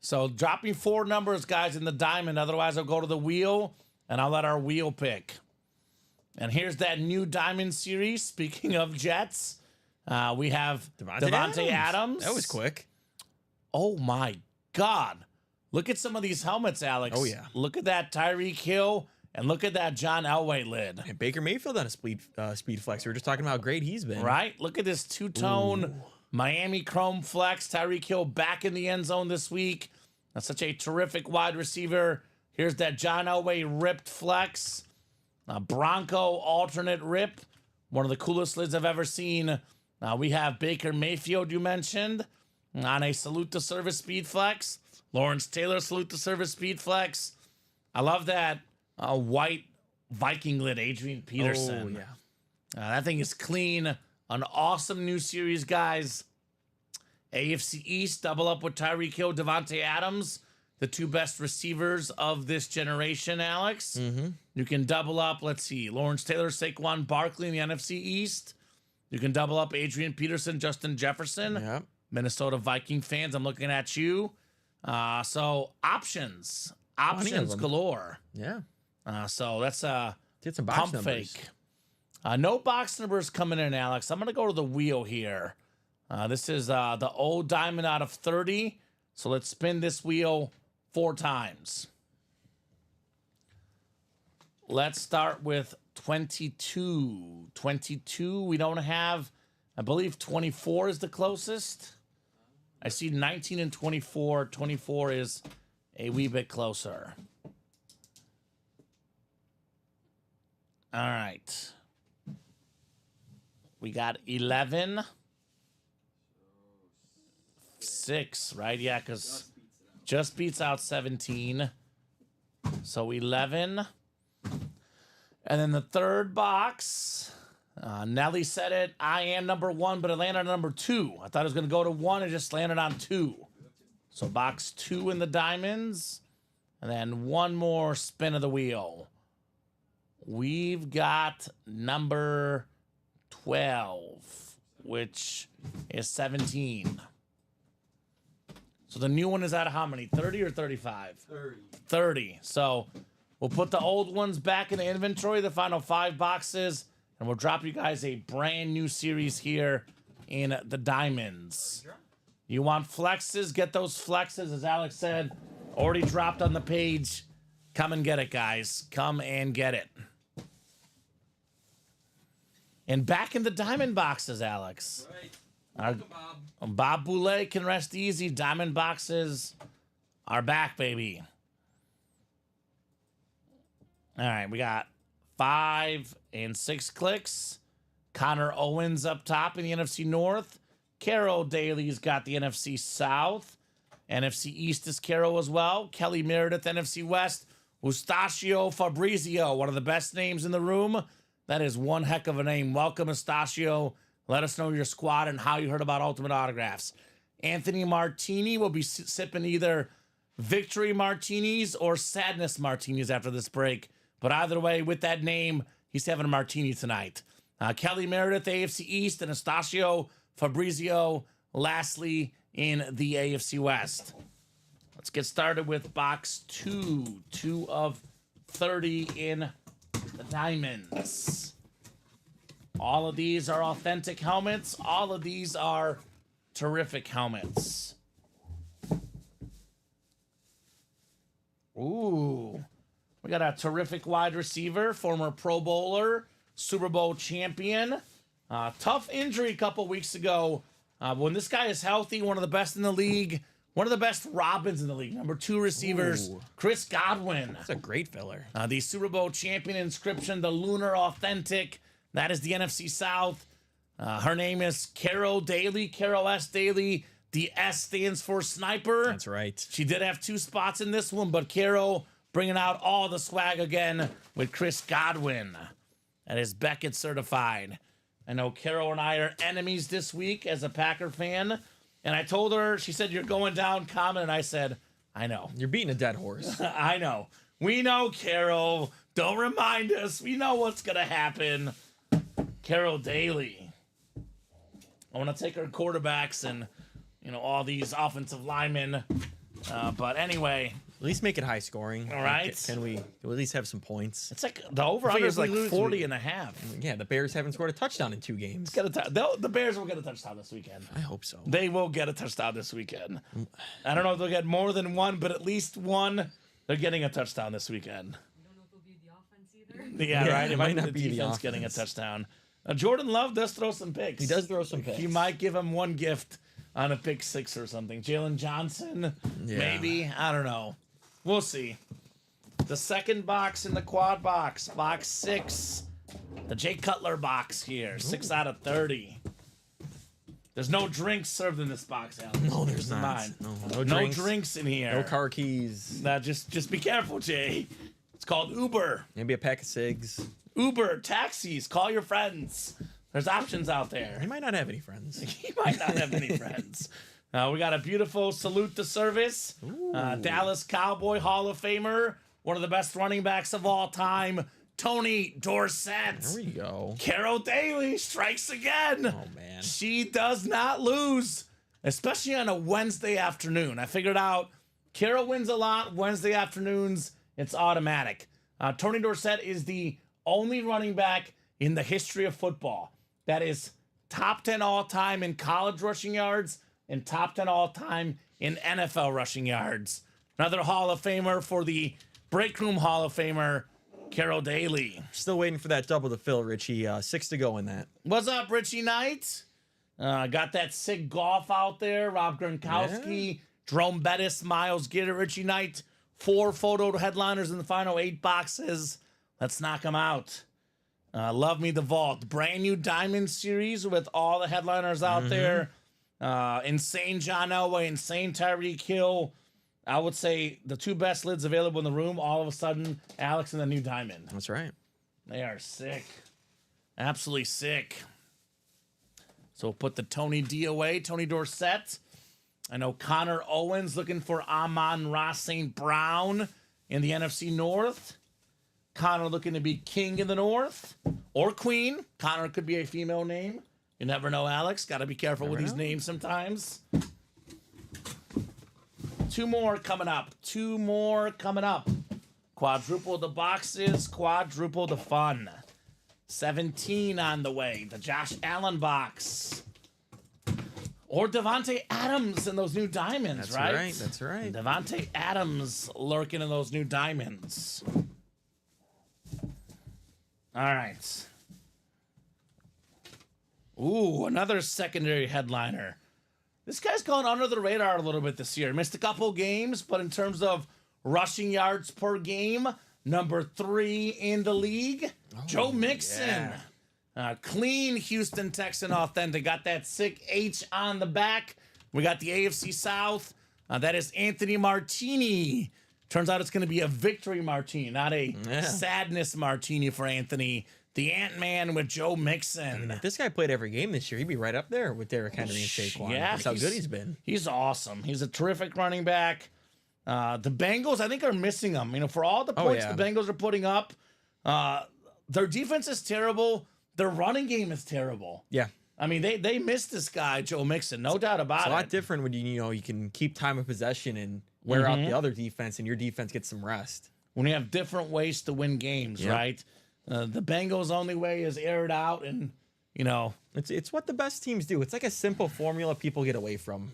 So drop me 4 numbers, guys, in the diamond. Otherwise, I'll go to the wheel, and I'll let our wheel pick. And here's that new Diamond Series. Speaking of Jets, we have Devontae Adams. That was quick. Oh, my God. Look at some of these helmets, Alex. Oh, yeah. Look at that Tyreek Hill, and look at that John Elway lid. And Baker Mayfield on a speed flex. We were just talking about how great he's been. Right? Look at this two-tone Miami Chrome flex. Tyreek Hill back in the end zone this week. That's such a terrific wide receiver. Here's that John Elway ripped flex. Bronco alternate rip. One of the coolest lids I've ever seen. We have Baker Mayfield, you mentioned, on a salute to service speed flex. Lawrence Taylor salute to service speed flex. I love that white Viking lid, Adrian Peterson. Oh, yeah. That thing is clean. An awesome new series, guys. AFC East, double up with Tyreek Hill, Devontae Adams, the 2 best receivers of this generation, Alex. You can double up, let's see, Lawrence Taylor, Saquon Barkley in the NFC East. You can double up Adrian Peterson, Justin Jefferson. Yep. Minnesota Viking fans, I'm looking at you. So options of them. galore. Yeah. So that's Get some box pump numbers. fake. No box numbers coming in, Alex. I'm going to go to the wheel here. This is the old diamond out of 30. So let's spin this wheel 4 times. let's start with 22. 22, we don't have, I believe 24 is the closest. I see 19 and 24. 24 is a wee bit closer. All right. We got 11. 6, right? Yeah, because just beats out 17. So 11. And then the third box, Nelly said it. I am number 1, but it landed on number 2. I thought it was going to go to 1. It just landed on 2. So box 2 in the diamonds. And then one more spin of the wheel. We've got number 12, which is 17. So the new one is at how many? 30 or 35? 30. 30. So we'll put the old ones back in the inventory, the final 5 boxes, and we'll drop you guys a brand new series here in the diamonds. You want flexes? Get those flexes, as Alex said. Already dropped on the page. Come and get it, guys. Come and get it. And back in the diamond boxes, Alex. Right. Our, Bob Boulay can rest easy. Diamond boxes are back, baby. All right, we got 5 and 6 clicks. Connor Owens up top in the NFC North. Carol Daly's got the NFC South. NFC East is Carol as well. Kelly Meredith, NFC West. Eustachio Fabrizio, one of the best names in the room. That is one heck of a name. Welcome, Eustachio. Let us know your squad and how you heard about Ultimate Autographs. Anthony Martini will be sipping either victory martinis or sadness martinis after this break. But either way, with that name, he's having a martini tonight. Kelly Meredith, AFC East, and Eustachio Fabrizio, lastly, in the AFC West. Let's get started with box 2. 2 of 30 in the diamonds. All of these are authentic helmets. All of these are terrific helmets. Ooh. We got a terrific wide receiver, former Pro Bowler, Super Bowl champion. Tough injury a couple weeks ago. When this guy is healthy, one of the best in the league. One of the best Robins in the league. Number 2 receivers, Ooh. Chris Godwin. That's a great filler. The Super Bowl champion inscription, the Lunar Authentic. That is the NFC South. Her name is Carol Daly, Carol S. Daly. The S stands for Sniper. That's right. She did have 2 spots in this one, but Carol bringing out all the swag again with Chris Godwin. That is Beckett certified. I know Carol and I are enemies this week as a Packer fan. And I told her, she said, you're going down common. And I said, I know. You're beating a dead horse. I know. We know, Carol. Don't remind us. We know what's going to happen. Carol Daly. I want to take her quarterbacks and, all these offensive linemen. But anyway. At least make it high scoring. All right. Can we at least have some points? It's like the over-under is If we like lose, 40 and a half. Yeah, the Bears haven't scored a touchdown in 2 games. The Bears will get a touchdown this weekend. I hope so. They will get a touchdown this weekend. I don't know if they'll get more than one, but at least one. They're getting a touchdown this weekend. You don't know if it'll be the offense either. Yeah, right. it might not be the defense getting a touchdown. Jordan Love does throw some picks. He does throw some picks. You might give him one gift on a pick 6 or something. Jalen Johnson, maybe. I don't know. We'll see. The second box in the quad box, box 6. The Jay Cutler box here, 6 out of 30. There's no drinks served in this box, Alex. No, there's Keep in not. mind. No No drinks. drinks in here. No car keys. Now, just be careful, Jay. It's called Uber. Maybe a pack of cigs. Uber, taxis, call your friends. There's options out there. He might not have any friends. He might not have any friends. We got a beautiful salute to service. Dallas Cowboy Hall of Famer, one of the best running backs of all time, Tony Dorsett. There we go. Carol Daly strikes again. Oh, man. She does not lose, especially on a Wednesday afternoon. I figured out Carol wins a lot. Wednesday afternoons, it's automatic. Tony Dorsett is the only running back in the history of football that is top 10 all-time in college rushing yards and top 10 all-time in NFL rushing yards. Another Hall of Famer for the Break Room Hall of Famer, Carol Daly. Still waiting for that double to fill, Richie. 6 to go in that. What's up, Richie Knight? Got that sick golf out there. Rob Gronkowski, Jerome Bettis, Miles Gitter, Richie Knight. 4 photo headliners in the final 8 boxes. Let's knock them out. Love Me the Vault. Brand new Diamond Series with all the headliners out there. Insane John Elway, Insane Tyreek Hill. I would say the 2 best lids available in the room. All of a sudden, Alex and the new Diamond. That's right. They are sick. Absolutely sick. So we'll put the Tony D away. Tony Dorsett. I know Connor Owens looking for Amon-Ra St. Brown in the NFC North. Connor looking to be king in the North. Or queen. Connor could be a female name. You never know, Alex. Got to be careful with these names sometimes. 2 more coming up. 2 more coming up. Quadruple the boxes, quadruple the fun. 17 on the way. The Josh Allen box. Or Devontae Adams in those new diamonds, That's right? That's right. Devontae Adams lurking in those new diamonds. All right. Ooh, another secondary headliner. This guy's gone under the radar a little bit this year. Missed a couple games, but in terms of rushing yards per game, number 3 in the league. Joe Mixon. Clean Houston Texan authentic. Got that sick H on the back. We got the AFC South. That is Anthony Martini. Turns out it's going to be a victory martini, not a sadness martini for Anthony. The Ant-Man with Joe Mixon. If this guy played every game this year, he'd be right up there with Derrick Henry and Saquon. Yeah, That's how good he's been. He's awesome. He's a terrific running back. The Bengals, I think, are missing him. You know, for all the points the Bengals are putting up, their defense is terrible. Their running game is terrible. Yeah. I mean, they missed this guy, Joe Mixon, no doubt about It's it. a lot different when you can keep time of possession and wear out the other defense, and your defense gets some rest. When you have different ways to win games, right? The Bengals' only way is air it out, and It's what the best teams do. It's like a simple formula people get away from.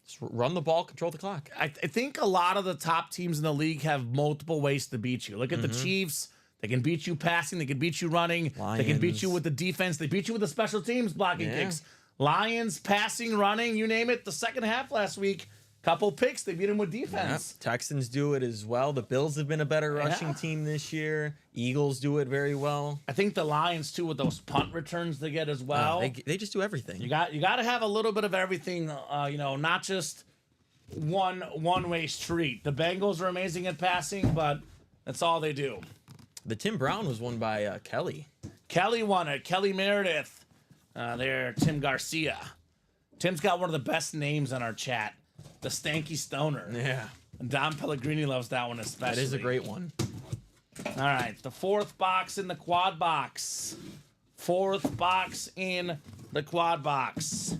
Just run the ball, control the clock. I think a lot of the top teams in the league have multiple ways to beat you. Look at the Chiefs. They can beat you passing. They can beat you running. They can beat you with the defense. They beat you with the special teams blocking kicks. Lions, passing, running, you name it. The second half last week, couple picks. They beat them with defense. Texans do it as well. The Bills have been a better rushing team this year. Eagles do it very well. I think the Lions, too, with those punt returns they get as well. They just do everything. You got to have a little bit of everything, not just one-way street. The Bengals are amazing at passing, but that's all they do. The Tim Brown was won by Kelly. Kelly won it. Kelly Meredith. Tim Garcia. Tim's got one of the best names on our chat. The Stanky Stoner. Yeah. And Don Pellegrini loves that one especially. That is a great one. All right. The 4th box in the quad box. 4th box in the quad box.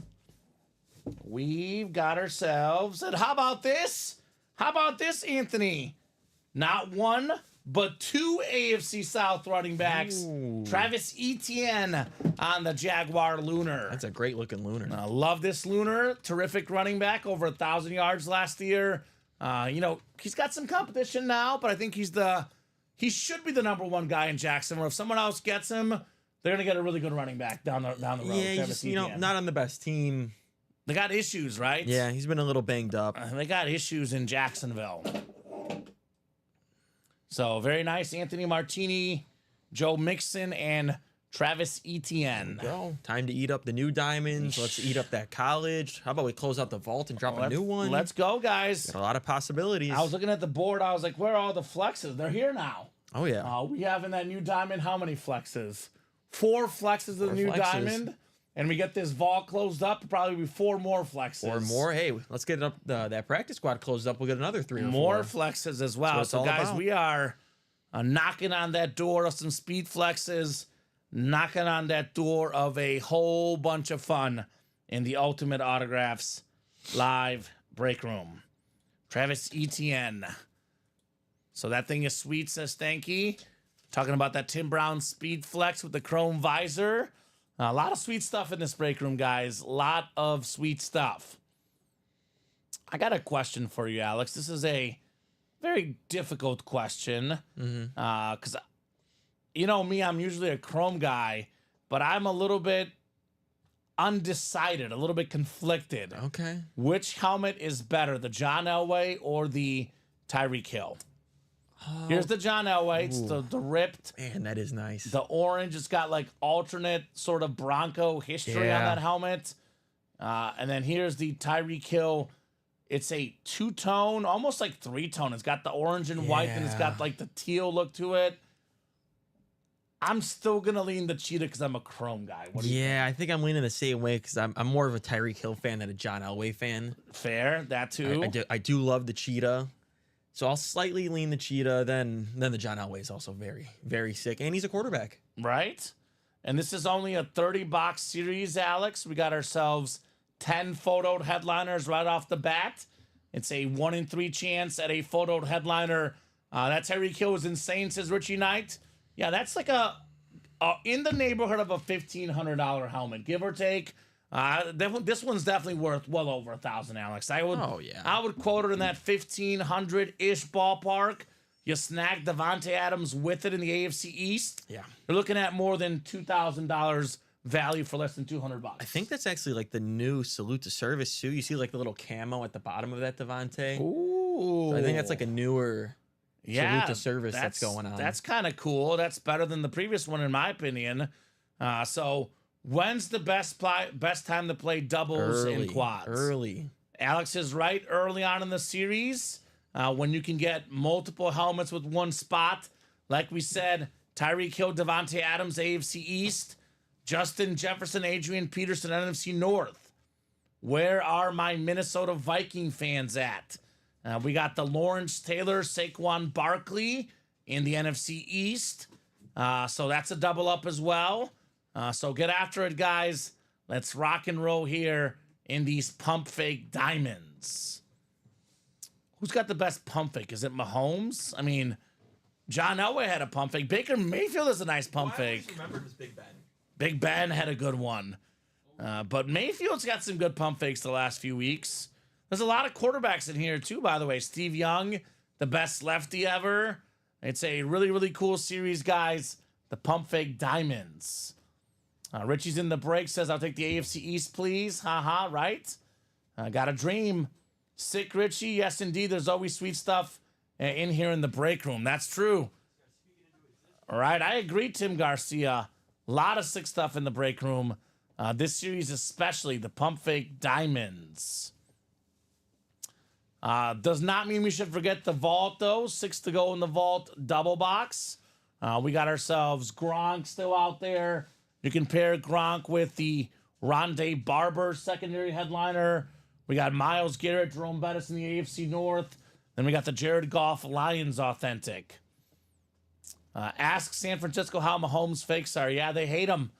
We've got ourselves. And how about this? How about this, Anthony? Not 1, but 2 AFC South running backs. Ooh. Travis Etienne on the Jaguar Lunar. That's a great looking Lunar. I love this Lunar. Terrific running back. Over 1,000 yards last year. He's got some competition now, but I think he should be the number 1 guy in Jacksonville. If someone else gets him, they're going to get a really good running back down the road. Yeah, he's just, not on the best team. They got issues, right? Yeah, he's been a little banged up. They got issues in Jacksonville. So, very nice. Anthony Martini, Joe Mixon, and Travis Etienne. Go. Time to eat up the new diamonds. Let's eat up that college. How about we close out the vault and drop a new one? Let's go, guys. Got a lot of possibilities. I was looking at the board. I was like, where are all the flexes? They're here now. Oh, yeah. We have in that new diamond, how many flexes? 4 flexes of the new diamond. And we get this vault closed up, probably be 4 more flexes. Or more. Hey, let's get it up. That practice squad closed up. We'll get another 3 or 4. More flexes as well. So guys, about. we are knocking on that door of some speed flexes, knocking on that door of a whole bunch of fun in the Ultimate Autographs live break room. Travis Etienne. So that thing is sweet, says Stanky. Talking about that Tim Brown speed flex with the chrome visor. A lot of sweet stuff in this break room, guys. A lot of sweet stuff. I got a question for you, Alex. This is a very difficult question because you know me, I'm usually a chrome guy, but I'm a little bit undecided, a little bit conflicted. Okay. Which helmet is better, the John Elway or the Tyreek Hill? Here's the John Elway. It's the ripped, Man, that is nice. the orange. It's got like alternate sort of Bronco history on Yeah. that helmet. And then here's the Tyreek Hill. It's a two-tone, almost like three-tone. It's got the orange and white, and it's got Yeah. like the teal look to it. I'm still gonna lean the cheetah because I'm a chrome guy. What do you Yeah, I think I'm leaning the same way because I'm more of a Tyreek Hill fan than a John Elway fan. fair? That too. I do love the cheetah, so I'll slightly lean the cheetah. Then the John Elway is also very, very sick, and he's a quarterback. Right? And this is only a 30-box series, Alex. We got ourselves 10 photoed headliners right off the bat. It's a 1 in 3 chance at a photoed headliner. That Tyreek Hill was insane, says Richie Knight. Yeah, that's like a in the neighborhood of a $1,500 helmet, give or take. This one's definitely worth well over $1,000, Alex. I would quote it in that 1,500-ish ballpark. You snag Devontae Adams with it in the AFC East. Yeah. You're looking at more than $2,000 value for less than $200. I think that's actually like the new salute to service too. You see like the little camo at the bottom of that Devontae. Ooh. So I think that's like a newer salute to service that's going on. That's kind of cool. That's better than the previous one, in my opinion. So when's the best time to play doubles and quads? Early. Alex is right. Early on in the series, when you can get multiple helmets with one spot, like we said, Tyreek Hill, Devontae Adams, AFC East, Justin Jefferson, Adrian Peterson, NFC North. Where are my Minnesota Viking fans at? We got the Lawrence Taylor, Saquon Barkley in the NFC East. So that's a double up as well. So get after it, guys. Let's rock and roll here in these pump fake diamonds. Who's got the best pump fake? Is it Mahomes? I mean, John Elway had a pump fake. Baker Mayfield is a nice pump fake. Remember it was Big Ben. Big Ben had a good one. But Mayfield's got some good pump fakes the last few weeks. There's a lot of quarterbacks in here, too, by the way. Steve Young, the best lefty ever. It's a really, really cool series, guys. The Pump Fake Diamonds. Richie's in the break, says, I'll take the AFC East, please. Haha, right? Got a dream. Sick Richie. Yes, indeed. There's always sweet stuff in here in the break room. That's true. All right, I agree, Tim Garcia. A lot of sick stuff in the break room. This series especially, the Pump Fake Diamonds. Does not mean we should forget the vault, though. 6 to go in the vault double box. We got ourselves Gronk still out there. You can pair Gronk with the Rondé Barber secondary headliner. We got Myles Garrett, Jerome Bettis in the AFC North. Then we got the Jared Goff Lions Authentic. Ask San Francisco how Mahomes fakes are. Yeah, they hate him.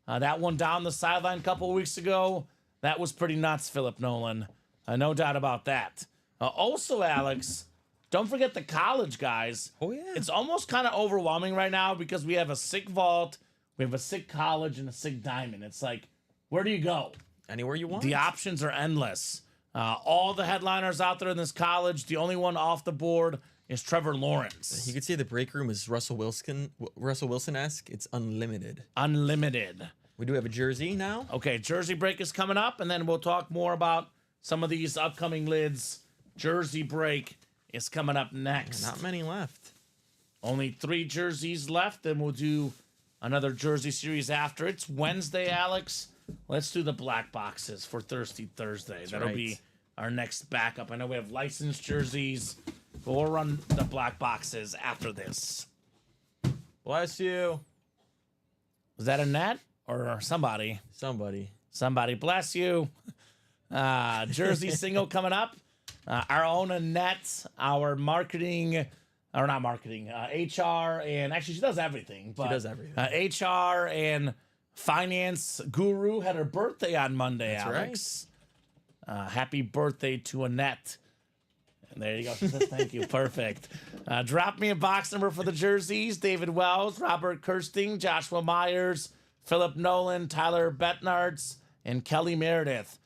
That one down the sideline a couple of weeks ago, that was pretty nuts, Philip Nolan. No doubt about that. Also, Alex, don't forget the college guys. Oh, yeah. It's almost kind of overwhelming right now because we have a sick vault, we have a sick college, and a sick diamond. It's like, where do you go? Anywhere you want. The options are endless. All the headliners out there in this college, the only one off the board is Trevor Lawrence. You could say the break room is Russell Wilson-esque. It's unlimited. Unlimited. We do have a jersey now. Okay, jersey break is coming up, and then we'll talk more about some of these upcoming lids. Jersey break is coming up next. Not many left. Only 3 jerseys left, then we'll do another jersey series after. It's Wednesday, Alex. Let's do the black boxes for Thirsty Thursday. That'll be our next backup. I know we have licensed jerseys, but we'll run the black boxes after this. Bless you. Was that a net or somebody? Somebody. Somebody bless you. Jersey single coming up. Our own Annette, our marketing, or not marketing, HR, and actually she does everything. But, She does everything. HR and finance guru had her birthday on Monday, That's Alex. Happy birthday to Annette. And there you go. She says thank you. Perfect. Drop me a box number for the jerseys. David Wells, Robert Kirsting, Joshua Myers, Philip Nolan, Tyler Betnartz, and Kelly Meredith.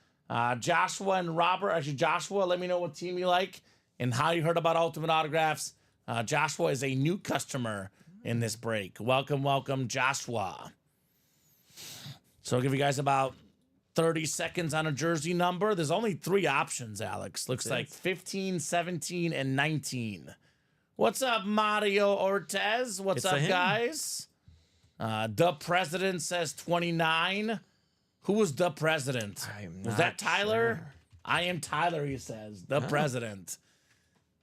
Joshua and Robert, actually Joshua, let me know what team you like and how you heard about Ultimate Autographs. Joshua is a new customer in this break. Welcome, Joshua. So I'll give you guys about 30 seconds on a jersey number. There's only 3 options, Alex. Looks like 15, 17, and 19. What's up, Mario Ortez? What's up, guys? The President says 29. Who was the President? Was that Tyler? Sure. I am Tyler, he says. The President.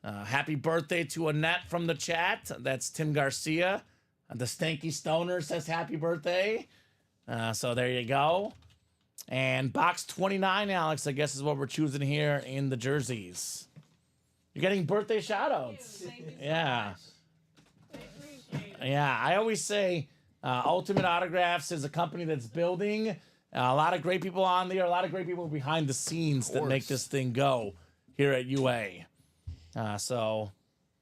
Happy birthday to Annette from the chat. That's Tim Garcia. The Stanky Stoner says happy birthday. So there you go. And box 29, Alex, I guess is what we're choosing here in the jerseys. You're getting birthday shout-outs. Thank you so Yeah. much. I appreciate it. Yeah, I always say Ultimate Autographs is a company that's building a lot of great people on there, a lot of great people behind the scenes that make this thing go here at UA. So,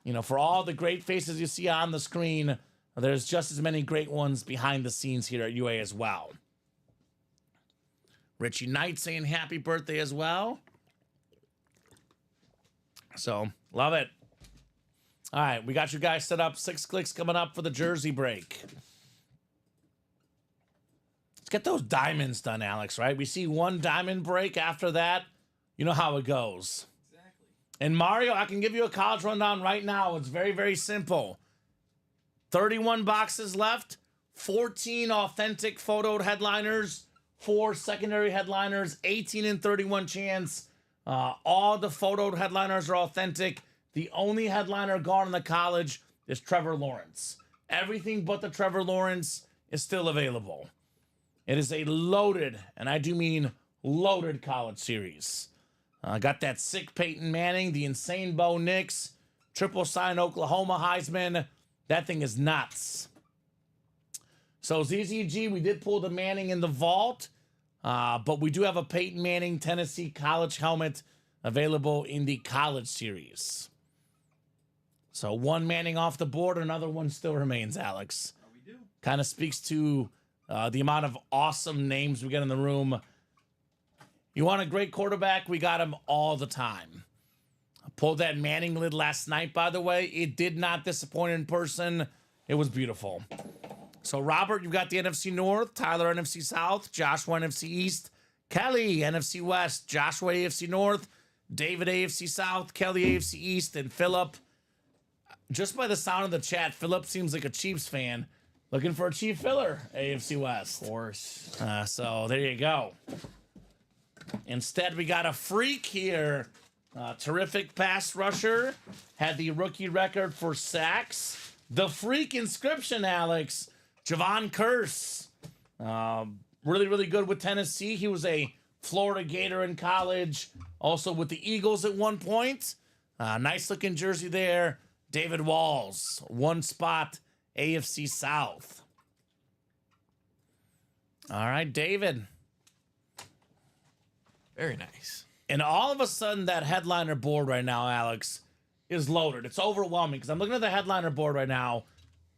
you know, for all the great faces you see on the screen, there's just as many great ones behind the scenes here at UA as well. Richie Knight saying happy birthday as well. So, love it. All right, we got you guys set up. 6 clicks coming up for the jersey break. Let's get those diamonds done, Alex, right? We see 1 diamond break after that. You know how it goes. Exactly. And Mario, I can give you a college rundown right now. It's very, very simple. 31 boxes left, 14 authentic photoed headliners, 4 secondary headliners, 18 and 31 chance. All the photoed headliners are authentic. The only headliner gone in the college is Trevor Lawrence. Everything but the Trevor Lawrence is still available. It is a loaded, and I do mean loaded college series. Got that sick Peyton Manning, the insane Bo Nix, triple sign Oklahoma Heisman. That thing is nuts. So ZZG, we did pull the Manning in the vault, but we do have a Peyton Manning Tennessee college helmet available in the college series. So 1 Manning off the board, another one still remains, Alex. We do. Kind of speaks to the amount of awesome names we get in the room. You want a great quarterback? We got him all the time. I pulled that Manning lid last night, by the way. It did not disappoint in person. It was beautiful. So, Robert, you've got the NFC North, Tyler, NFC South, Joshua, NFC East, Kelly, NFC West, Joshua, AFC North, David, AFC South, Kelly, AFC East, and Philip. Just by the sound of the chat, Philip seems like a Chiefs fan. Looking for a Chief filler, AFC West. Of course. So there you go. Instead, we got a freak here. Terrific pass rusher. Had the rookie record for sacks. The freak inscription, Alex. Javon Curse. Really, really good with Tennessee. He was a Florida Gator in college. Also with the Eagles at one point. Nice looking jersey there. David Walls. 1 spot. AFC South. All right, David. Very nice. And all of a sudden, that headliner board right now, Alex, is loaded. It's overwhelming because I'm looking at the headliner board right now.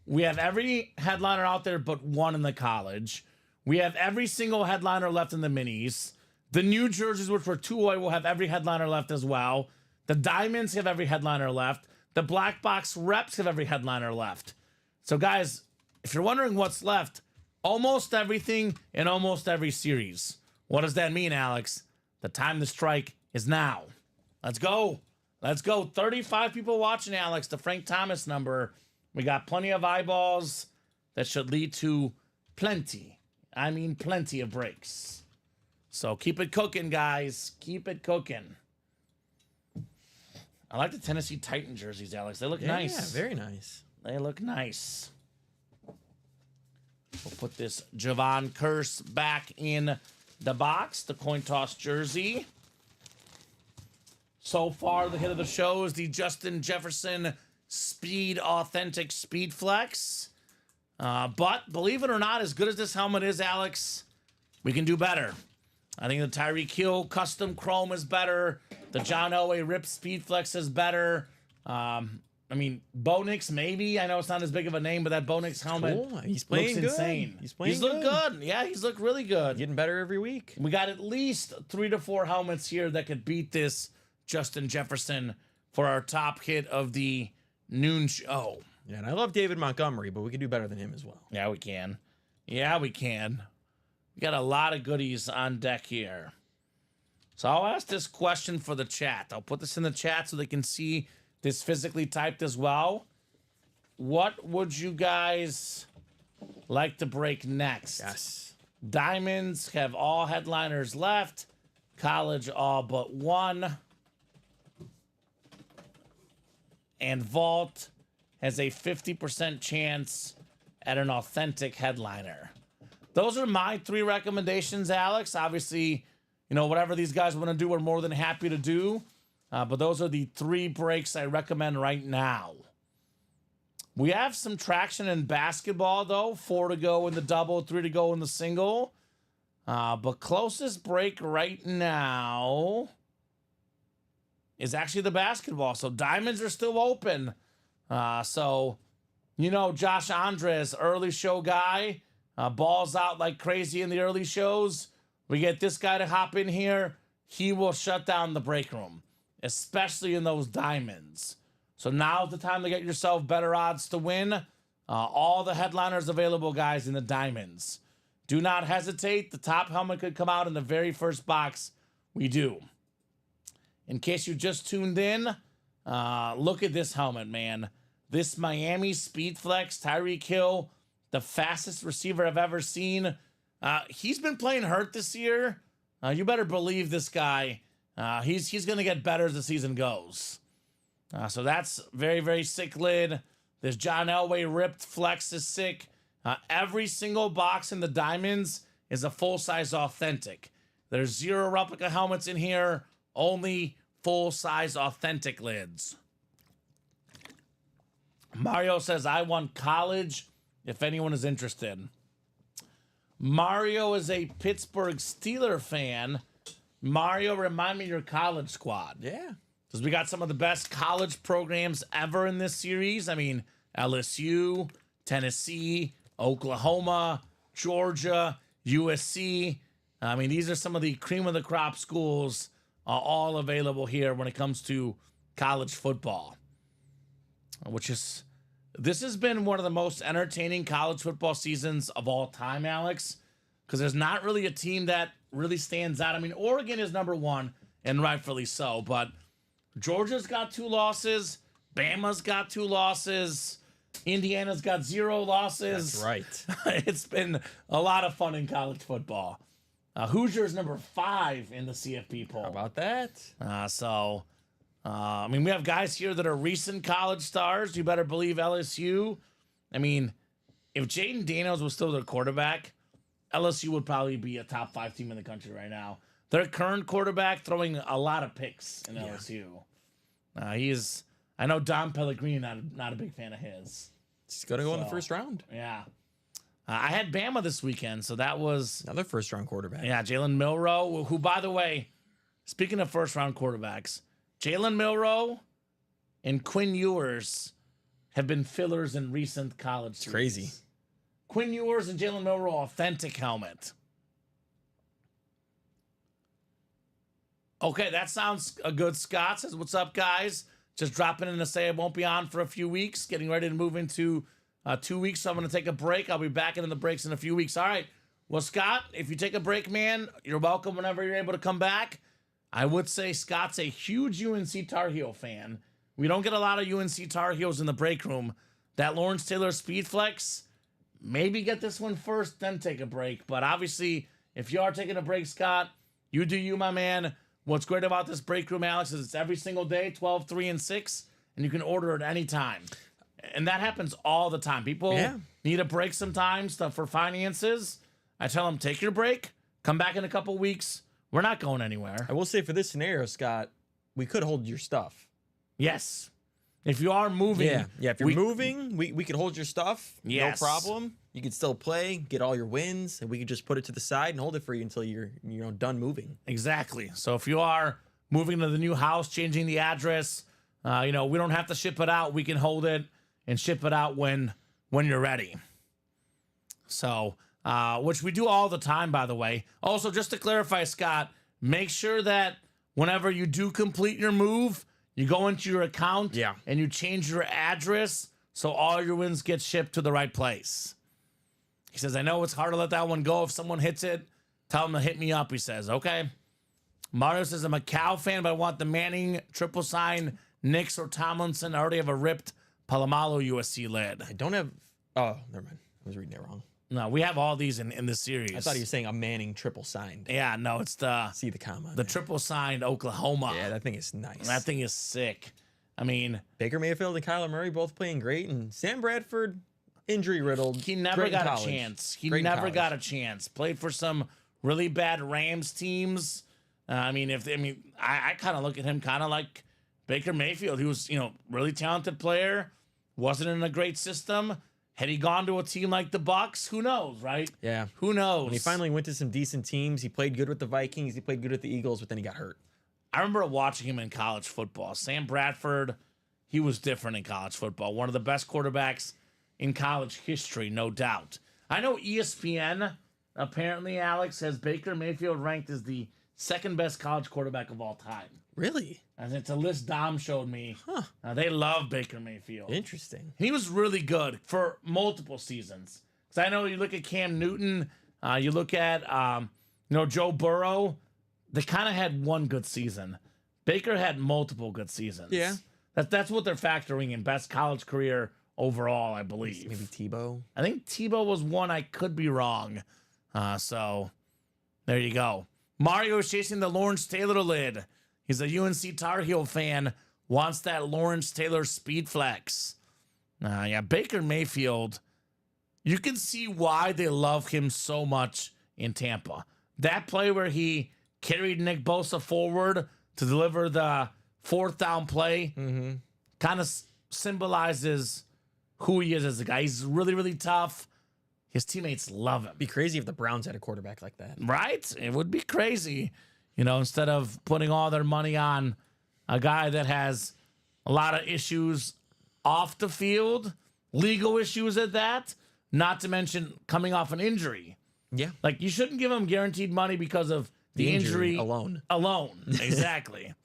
We have every headliner out there but 1 in the college. We have every single headliner left in the minis. The new jerseys, which were 2 away, will have every headliner left as well. The diamonds have every headliner left. The black box reps have every headliner left. So, guys, if you're wondering what's left, almost everything in almost every series. What does that mean, Alex? The time to strike is now. Let's go. Let's go. 35 people watching, Alex. The Frank Thomas number. We got plenty of eyeballs that should lead to plenty. I mean plenty of breaks. So keep it cooking, guys. Keep it cooking. I like the Tennessee Titan jerseys, Alex. They look nice. Yeah, very nice. They look nice. We'll put this Javon Curse back in the box, the coin toss jersey. So far, the hit of the show is the Justin Jefferson Speed Authentic Speed Flex. But believe it or not, as good as this helmet is, Alex, we can do better. I think the Tyreek Hill Custom Chrome is better. The John Elway Rip Speed Flex is better. I mean, Bo Nix, maybe. I know it's not as big of a name, but that Bo Nix helmet Cool. He's playing looks good. insane. He's playing looked good. Yeah, he's looked really good. Getting better every week. We got at least 3 to 4 helmets here that could beat this Justin Jefferson for our top hit of the noon show. Yeah, and I love David Montgomery, but we can do better than him as well. Yeah, we can. Yeah, we can. We got a lot of goodies on deck here. So I'll ask this question for the chat. I'll put this in the chat so they can see this physically typed as well. What would you guys like to break next? Yes. Diamonds have all headliners left. College all but one. And Vault has a 50% chance at an authentic headliner. Those are my 3 recommendations, Alex. Obviously, you know, whatever these guys want to do, we're more than happy to do. But those are the 3 breaks I recommend right now. We have some traction in basketball, though. 4 to go in the double, 3 to go in the single. But closest break right now is actually the basketball. So diamonds are still open. So, you know, Josh Andres, early show guy, balls out like crazy in the early shows. We get this guy to hop in here. He will shut down the break room, especially in those diamonds. So now's the time to get yourself better odds to win. All the headliners available, guys, in the diamonds. Do not hesitate. The top helmet could come out in the very first box we do. In case you just tuned in, look at this helmet, man. This Miami Speedflex Tyreek Hill, the fastest receiver I've ever seen. He's been playing hurt this year. You better believe this guy. He's going to get better as the season goes. So that's very, very sick lid. This John Elway ripped flex is sick. Every single box in the diamonds is a full-size authentic. There's 0 replica helmets in here. Only full-size authentic lids. Mario says, I want college if anyone is interested. Mario is a Pittsburgh Steelers fan. Mario, remind me your college squad. Yeah. Because we got some of the best college programs ever in this series. I mean, LSU, Tennessee, Oklahoma, Georgia, USC. I mean, these are some of the cream of the crop schools all available here when it comes to college football. This has been one of the most entertaining college football seasons of all time, Alex, because there's not really a team that really stands out. I mean, Oregon is number 1, and rightfully so, but Georgia's got 2 losses. Bama's got 2 losses. Indiana's got 0 losses. That's right. It's been a lot of fun in college football. Hoosiers number 5 in the CFP poll. How about that? I mean, we have guys here that are recent college stars. You better believe LSU. I mean, if Jaden Daniels was still their quarterback, LSU would probably be a top 5 team in the country right now. Their current quarterback throwing a lot of picks in LSU. I know Don Pellegrini, not a big fan of his. He's going to go in the first round. Yeah. I had Bama this weekend, so that was Another first-round quarterback. yeah, Jalen Milroe, who, by the way, speaking of first-round quarterbacks, Jalen Milroe and Quinn Ewers have been fillers in recent college series. Crazy. Quinn Ewers and Jalen Milroe, authentic helmet. Okay, that sounds good. Scott says, what's up, guys? Just dropping in to say I won't be on for a few weeks. Getting ready to move into 2 weeks, so I'm going to take a break. I'll be back into the breaks in a few weeks. All right. Well, Scott, if you take a break, man, you're welcome whenever you're able to come back. I would say Scott's a huge UNC Tar Heel fan. We don't get a lot of UNC Tar Heels in the break room. That Lawrence Taylor Speedflex, maybe get this one first, then take a break. But obviously, if you are taking a break, Scott, you do you, my man. What's great about this break room, Alex, is it's every single day, 12, 3, and 6, and you can order it anytime. And that happens all the time. People need a break sometimes for finances. I tell them, take your break, come back in a couple weeks. We're not going anywhere. I will say for this scenario, Scott, we could hold your stuff. Yes. If you are moving. Yeah. If you're moving, we could hold your stuff. Yes. No problem. You could still play, get all your wins, and we could just put it to the side and hold it for you until you're done moving. Exactly. So if you are moving to the new house, changing the address, we don't have to ship it out. We can hold it and ship it out when you're ready. So, which we do all the time, by the way. Also, just to clarify, Scott, make sure that whenever you do complete your move, you go into your account and you change your address so all your wins get shipped to the right place. He says, I know it's hard to let that one go. If someone hits it, tell them to hit me up, he says. Okay. Mario says, I'm a Cal fan, but I want the Manning, triple sign, Knicks, or Tomlinson. I already have a ripped Palomalo USC lid. I don't have. Oh, never mind. I was reading it wrong. No, we have all these in this series. I thought he was saying a Manning triple signed. Yeah, no, it's See the comma. the triple signed Oklahoma. Yeah, that thing is nice. That thing is sick. I mean, Baker Mayfield and Kyler Murray both playing great, and Sam Bradford injury riddled. he never got a chance. He never got a chance. Played for some really bad Rams teams. I kind of look at him kind of like Baker Mayfield. He was, really talented player. Wasn't in a great system. Had he gone to a team like the Bucks, who knows, right? Yeah. Who knows? When he finally went to some decent teams, he played good with the Vikings. He played good with the Eagles, but then he got hurt. I remember watching him in college football. Sam Bradford, he was different in college football. One of the best quarterbacks in college history, no doubt. I know ESPN, apparently, Alex, has Baker Mayfield ranked as the second best college quarterback of all time. Really? And it's a list Dom showed me. They love Baker Mayfield. Interesting. He was really good for multiple seasons. Because I know you look at Cam Newton, you look at Joe Burrow. They kind of had one good season. Baker had multiple good seasons. Yeah. That's what they're factoring in. Best college career overall, I believe. Maybe Tebow. I think Tebow was one. I could be wrong. So there you go. Mario is chasing the Lawrence Taylor lid. He's a UNC Tar Heel fan. Wants that Lawrence Taylor speed flex. Baker Mayfield, you can see why they love him so much in Tampa. That play where he carried Nick Bosa forward to deliver the fourth down play kind of symbolizes who he is as a guy. He's really, really tough. His teammates love him. Be crazy if the Browns had a quarterback like that. Right? It would be crazy. Instead of putting all their money on a guy that has a lot of issues off the field, legal issues at that, not to mention coming off an injury. Yeah. Like, you shouldn't give him guaranteed money because of the injury alone. Exactly.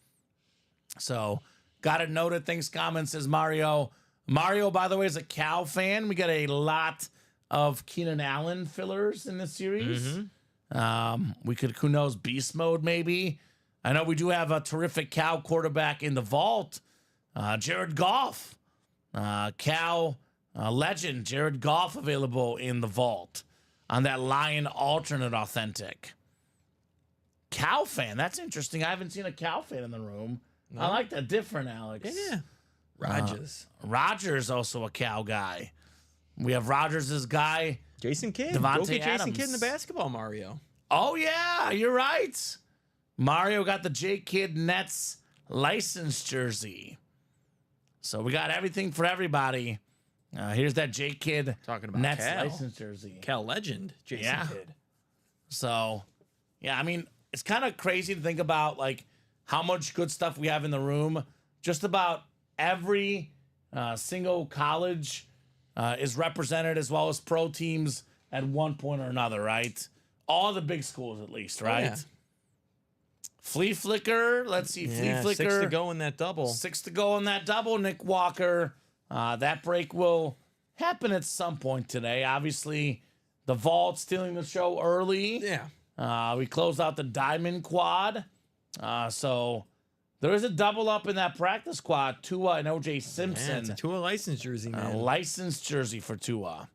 So, got it noted. Thanks, comments, says Mario. Mario, by the way, is a Cal fan. We got a lot of Keenan Allen fillers in this series. We could, who knows, beast mode maybe. I know we do have a terrific Cal quarterback in the vault, Jared Goff. Cal legend, Jared Goff, available in the vault on that Lion alternate authentic. Cal fan, that's interesting. I haven't seen a Cal fan in the room. No. I like that different, Alex. Yeah. Rogers. Rogers also a Cal guy. We have Rogers' guy. Jason Kidd. Devontae Go get Jason Adams. Kidd in the basketball, Mario. Oh, yeah, you're right. Mario got the J. Kidd Nets license jersey. So we got everything for everybody. Here's that J. Kidd Talking about Nets Cal. license jersey. Cal legend, Jason Kidd. So, it's kind of crazy to think about, like, how much good stuff we have in the room. Just about every single college is represented, as well as pro teams at one point or another, right? All the big schools, at least, right? Yeah. Flea Flicker, let's see, Flea Flicker. 6 to go in that double. 6 to go in that double, Nick Walker. That break will happen at some point today. Obviously, the Vault stealing the show early. Yeah. We closed out the Diamond Quad. So there is a double up in that practice squad. Tua and OJ Simpson. Yeah, it's a Tua license jersey, man. Licensed jersey for Tua.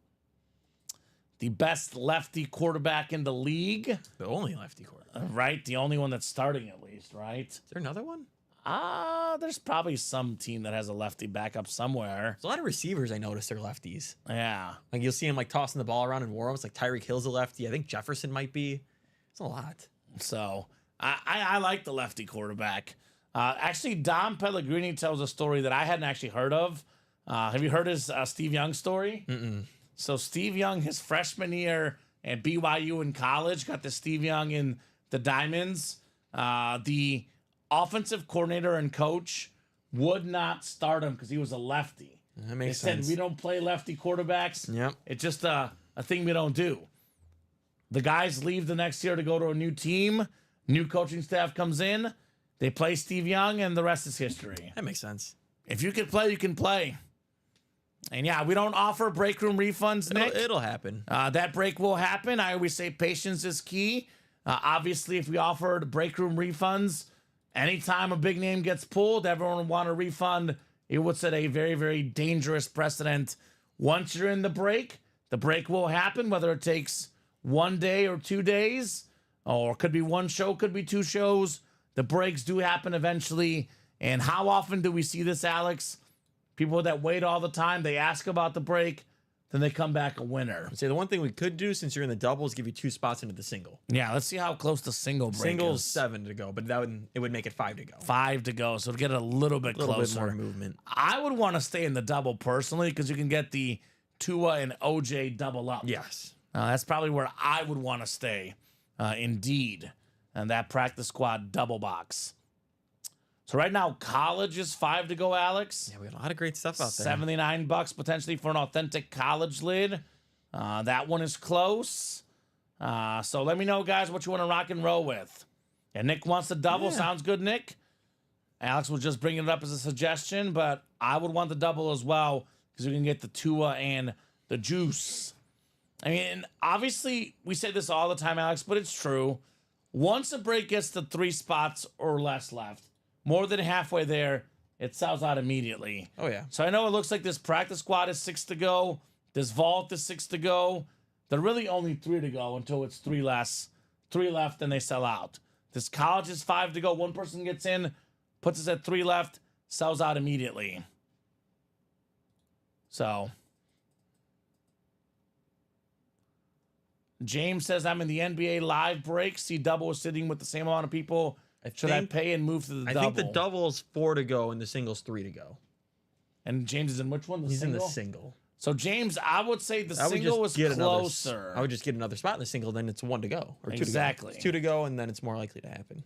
The best lefty quarterback in the league. The only lefty quarterback. Right? The only one that's starting, at least, right? Is there another one? There's probably some team that has a lefty backup somewhere. There's a lot of receivers I noticed are lefties. Yeah. Like, you'll see him, like, tossing the ball around in warm-ups. Like, Tyreek Hill's a lefty. I think Jefferson might be. It's a lot. So, I like the lefty quarterback. Actually, Dom Pellegrini tells a story that I hadn't actually heard of. Have you heard his Steve Young story? Mm-mm. So Steve Young, his freshman year at BYU in college, got the Steve Young in the Diamonds. The offensive coordinator and coach would not start him because he was a lefty. That makes They sense. said, we don't play lefty quarterbacks. Yep. It's just a thing we don't do. The guys leave the next year to go to a new team. New coaching staff comes in. They play Steve Young, and the rest is history. That makes sense. If you can play, you can play. And yeah, we don't offer break room refunds, Nick. It'll happen. That break will happen. I always say patience is key. Obviously, if we offered break room refunds, anytime a big name gets pulled, everyone would want a refund. It would set a very, very dangerous precedent. Once you're in the break will happen, whether it takes 1 day or 2 days, or it could be one show, could be 2 shows. The breaks do happen eventually. And how often do we see this, Alex? People that wait all the time, they ask about the break, then they come back a winner. I'd say the one thing we could do since you're in the double is give you 2 spots into the single. Yeah, let's see how close the single break Single's is. 7 to go, but it would make it 5 to go. 5 to go, so to get a little bit A little closer. bit more movement. I would want to stay in the double personally because you can get the Tua and OJ double up. Yes. That's probably where I would want to stay, indeed, and that practice squad double box. So right now, college is 5 to go, Alex. Yeah, we got a lot of great stuff out there. $79 potentially for an authentic college lid. That one is close. So let me know, guys, what you want to rock and roll with. And Nick wants the double. Yeah. Sounds good, Nick. Alex was just bringing it up as a suggestion, but I would want the double as well because we can get the Tua and the juice. I mean, obviously, we say this all the time, Alex, but it's true. Once a break gets to 3 spots or less left, more than halfway there, it sells out immediately. Oh, yeah. So I know it looks like this practice squad is 6 to go. This vault is 6 to go. They're really only 3 to go until it's 3 left and they sell out. This college is 5 to go. One person gets in, puts us at 3 left, sells out immediately. So James says, I'm in the NBA live break. See double is sitting with the same amount of people. Should I pay and move to the double? I think the double is 4 to go and the single's 3 to go. And James is in which one? He's single? in the single. So James, I would say the I would single just was get closer. I would just get another spot in the single, then it's 1 to go. Or 2 to go. Exactly. It's 2 to go, and then it's more likely to happen.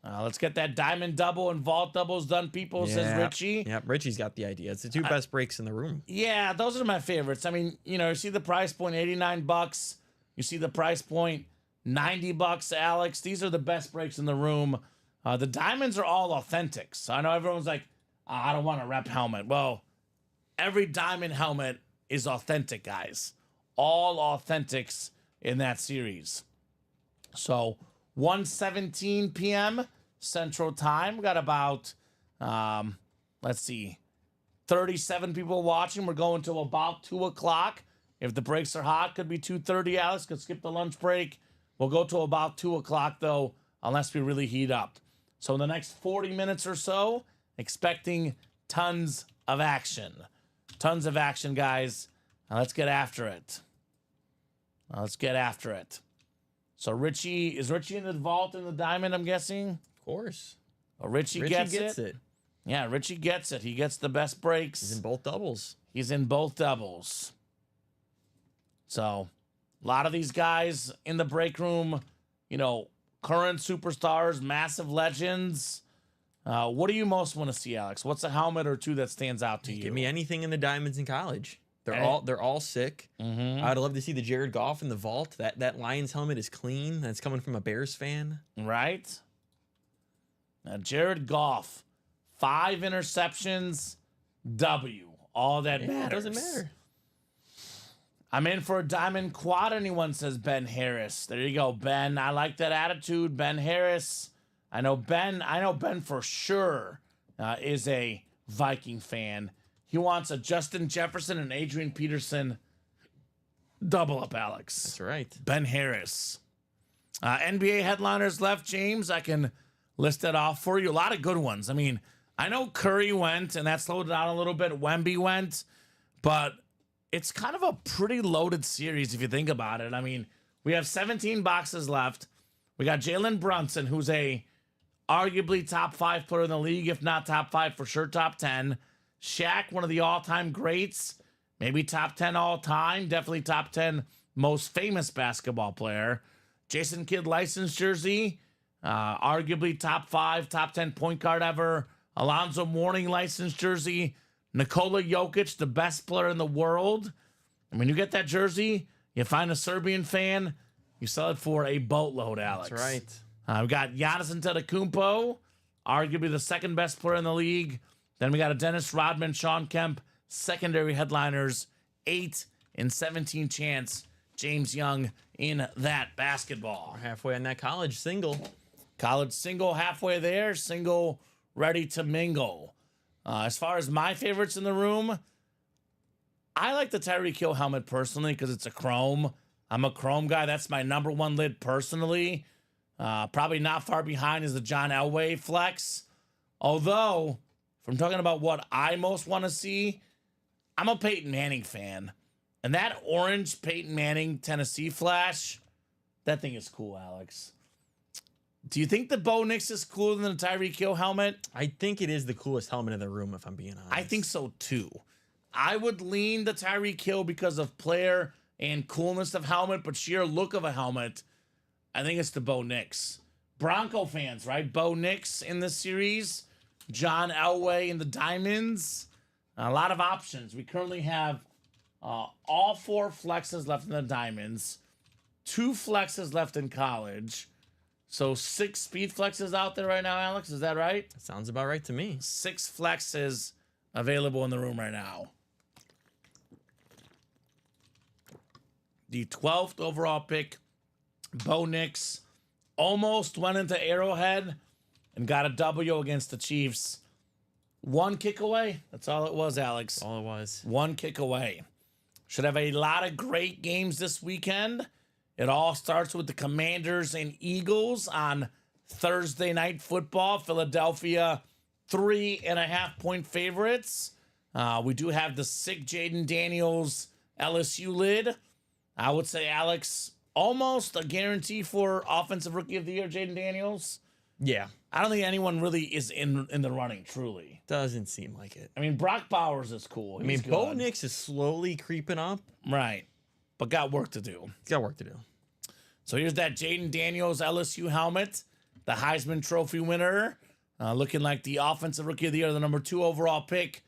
Let's get that diamond double and vault doubles done, people, says Richie. Yep, Richie's got the idea. It's the 2 best breaks in the room. Yeah, those are my favorites. I mean, you see the price point, $89. You see the price point, $90, Alex. These are the best breaks in the room. The diamonds are all authentic. So I know everyone's like, I don't want a rep helmet. Well, every diamond helmet is authentic, guys. All authentics in that series. So 1:17 p.m. Central Time. We got about, 37 people watching. We're going till about 2 o'clock. If the breaks are hot, could be 2:30. Alex could skip the lunch break. We'll go till about 2 o'clock, though, unless we really heat up. So in the next 40 minutes or so, expecting tons of action. Tons of action, guys. Now let's get after it. So is Richie in the vault in the diamond, I'm guessing? Of course. Oh, Richie gets it. Yeah, Richie gets it. He gets the best breaks. He's in both doubles. So a lot of these guys in the break room, current superstars, massive legends. What do you most want to see, Alex? What's a helmet or 2 that stands out to you? Give me anything in the diamonds in college. They're all sick. Mm-hmm. I'd love to see the Jared Goff in the vault. That Lions helmet is clean. That's coming from a Bears fan. Right? Now, Jared Goff, 5 interceptions, W. All that matters. It doesn't matter. I'm in for a diamond quad, anyone, says Ben Harris. There you go, Ben. I like that attitude, Ben Harris. I know Ben for sure is a Viking fan. He wants a Justin Jefferson and Adrian Peterson double up, Alex. That's right. Ben Harris. NBA headliners left, James. I can list that off for you. A lot of good ones. I mean, I know Curry went, and that slowed down a little bit. Wemby went, but it's kind of a pretty loaded series if you think about it. I mean, we have 17 boxes left. We got Jalen Brunson, who's a arguably top 5 player in the league, if not top 5, for sure top 10. Shaq, one of the all-time greats, maybe top 10 all-time, definitely top 10 most famous basketball player. Jason Kidd licensed jersey, arguably top 5, top 10 point guard ever. Alonzo Mourning licensed jersey. Nikola Jokic, the best player in the world. I mean, you get that jersey, you find a Serbian fan, you sell it for a boatload, Alex. That's right. We got Giannis Antetokounmpo, arguably the second best player in the league. Then we got a Dennis Rodman, Sean Kemp, secondary headliners, 8 and 17 chance. James Young in that basketball. Halfway on that college single. College single halfway there, single ready to mingle. As far as my favorites in the room, I like the Tyreek Hill helmet personally because it's a chrome. I'm a chrome guy. That's my number one lid personally. Probably not far behind is the John Elway flex. Although, if I'm talking about what I most want to see, I'm a Peyton Manning fan. And that orange Peyton Manning Tennessee flash, that thing is cool, Alex. Do you think the Bo Nix is cooler than the Tyreek Hill helmet? I think it is the coolest helmet in the room, if I'm being honest. I think so too. I would lean the Tyreek Hill because of player and coolness of helmet, but sheer look of a helmet, I think it's the Bo Nix. Bronco fans, right? Bo Nix in this series, John Elway in the Diamonds. A lot of options. We currently have all 4 flexes left in the Diamonds, 2 flexes left in college. So 6 speed flexes out there right now, Alex. Is that right? That sounds about right to me. 6 flexes available in the room right now. The 12th overall pick, Bo Nix, almost went into Arrowhead and got a W against the Chiefs. 1 kick away. That's all it was, Alex. All it was. 1 kick away. Should have a lot of great games this weekend. It all starts with the Commanders and Eagles on Thursday Night Football. Philadelphia, 3.5-point favorites. We do have the sick Jaden Daniels LSU lid. I would say, Alex, almost a guarantee for Offensive Rookie of the Year, Jaden Daniels. Yeah. I don't think anyone really is in the running, truly. Doesn't seem like it. I mean, Brock Bowers is cool. I mean, Bo Nix is slowly creeping up. Right. But got work to do. He's got work to do. So here's that Jaden Daniels LSU helmet, the Heisman Trophy winner, looking like the Offensive Rookie of the Year, the number 2 overall pick.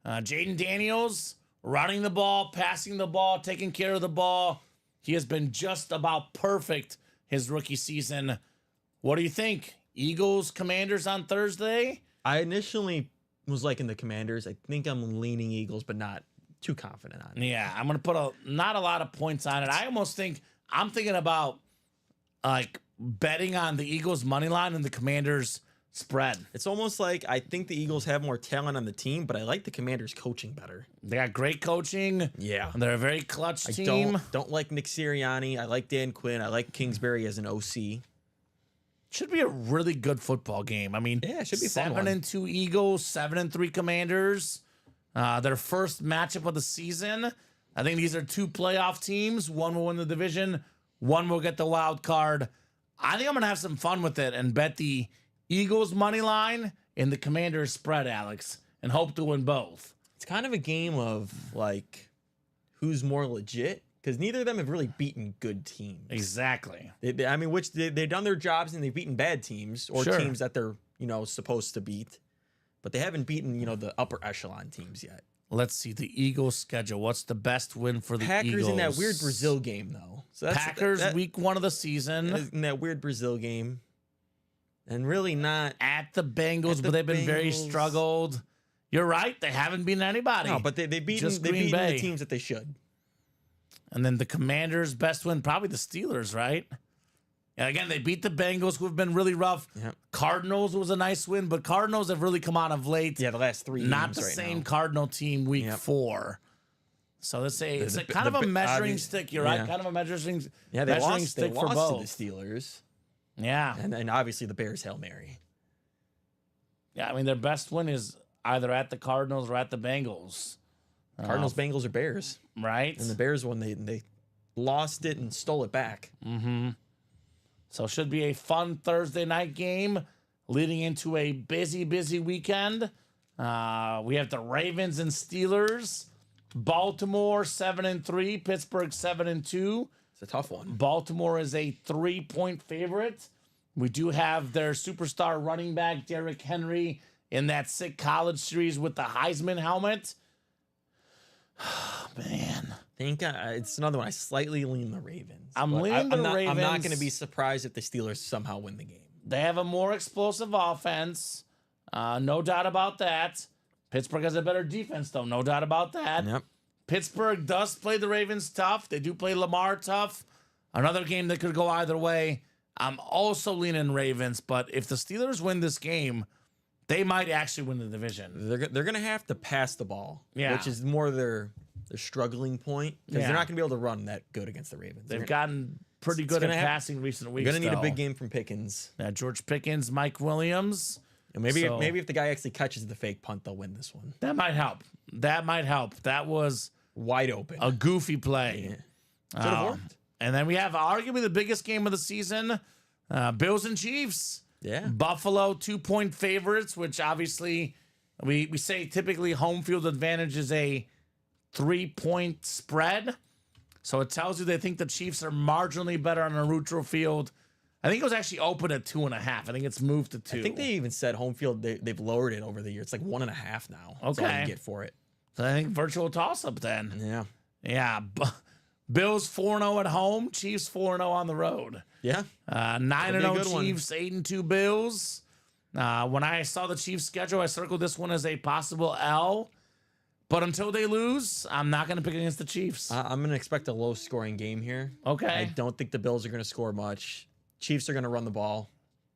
Jaden Daniels running the ball, passing the ball, taking care of the ball. He has been just about perfect his rookie season. What do you think? Eagles, Commanders on Thursday? I initially was liking the Commanders. I think I'm leaning Eagles, but not too confident on it. Yeah, I'm going to put not a lot of points on it. I almost think I'm thinking about like betting on the Eagles money line and the Commanders spread. It's almost like I think the Eagles have more talent on the team, but I like the Commanders coaching better. They got great coaching. Yeah. They're a very clutch I team. don't like Nick Sirianni. I like Dan Quinn. I like Kingsbury as an OC. Should be a really good football game. I mean, Yeah, it should be a fun 7-2 Eagles, 7-3 Commanders. Their first matchup of the season. I think these are 2 playoff teams. One will win the division. One will get the wild card. I think I'm going to have some fun with it and bet the Eagles money line and the Commanders spread, Alex, and hope to win both. It's kind of a game of like who's more legit because neither of them have really beaten good teams. Exactly. They've done their jobs and they've beaten bad teams or Sure. teams that they're supposed to beat, but they haven't beaten the upper echelon teams yet. Let's see the Eagles schedule. What's the best win for the Packers Eagles? in that weird Brazil game though. So Packers week 1 of the season in that weird Brazil game, and really not. at the Bengals, but they've been very Bengals. struggled. You're right. They haven't beaten anybody. No, but they've beaten Just they've Green beaten Bay. the teams that they should. And then the Commanders' best win, probably the Steelers, right? And again, they beat the Bengals, who have been really rough. Yep. Cardinals was a nice win, but Cardinals have really come on of late. Yeah, the last 3 Not games the right same now. Cardinal team week Yep. 4. So it's The- kind of a the- measuring obvious- stick. You're right. yeah. Kind of a measuring Yeah, they measuring lost. They stick for lost both. to the Steelers, Yeah. and then obviously the Bears Hail Mary. Yeah, I mean, their best win is either at the Cardinals or at the Bengals, Cardinals, Bengals, or Bears, right? and the Bears won. They lost it and stole it back. So it should be a fun Thursday night game leading into a busy weekend. We have the Ravens and Steelers. Baltimore 7-3, Pittsburgh 7-2. It's a tough one. Baltimore is a 3-point favorite. We do have their superstar running back, Derrick Henry, in that sick college series with the Heisman helmet. Man. I think it's another one. I slightly lean the Ravens. I'm but leaning the I'm not Ravens. going to be surprised if the Steelers somehow win the game. They have a more explosive offense. No doubt about that. Pittsburgh has a better defense, though, no doubt about that. Yep. Pittsburgh does play the Ravens tough. They do play Lamar tough. Another game that could go either way. I'm also leaning Ravens, but if the Steelers win this game, they might actually win the division. They're going to have to pass the ball, Yeah. which is more their struggling point because Yeah. they're not going to be able to run that good against the Ravens. They've gotten pretty good at passing recent weeks. You're going to need a though. big game from Pickens. George Pickens, Mike Williams. And maybe So- maybe if the guy actually catches the fake punt, they'll win this one. That might help. That was Wide open. a goofy play. Could have worked. And then we have arguably the biggest game of the season, Bills and Chiefs. Yeah. Buffalo 2-point favorites, which obviously we say typically home field advantage is a 3-point spread. So it tells you they think the Chiefs are marginally better on a neutral field. I think it was actually open at 2.5. I think it's moved to 2. I think they even said home field, they've lowered it over the year. It's like 1.5 now. That's all Okay. you get for it. So I think virtual toss up then. Yeah. Yeah. Bills 4-0 at home, Chiefs 4-0 on the road. Yeah. 9-0 good one. Chiefs, 8-2 Bills. When I saw the Chiefs schedule, I circled this one as a possible L. But until they lose, I'm not going to pick against the Chiefs. I'm going to expect a low scoring game here. Okay. I don't think the Bills are going to score much. Chiefs are going to run the ball.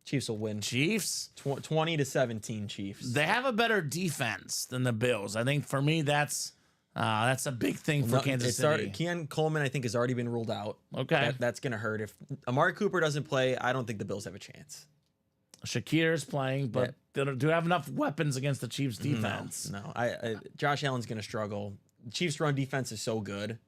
Chiefs will win. Chiefs, 20-17 Chiefs. they have a better defense than the Bills. I think for me, that's a big thing for Kansas City. Keon Coleman, I think, has already been ruled out. Okay. That's going to hurt. If Amari Cooper doesn't play, I don't think the Bills have a chance. Shakir's playing, but they do have enough weapons against the Chiefs defense. No. Josh Allen's going to struggle. Chiefs' run defense is so good.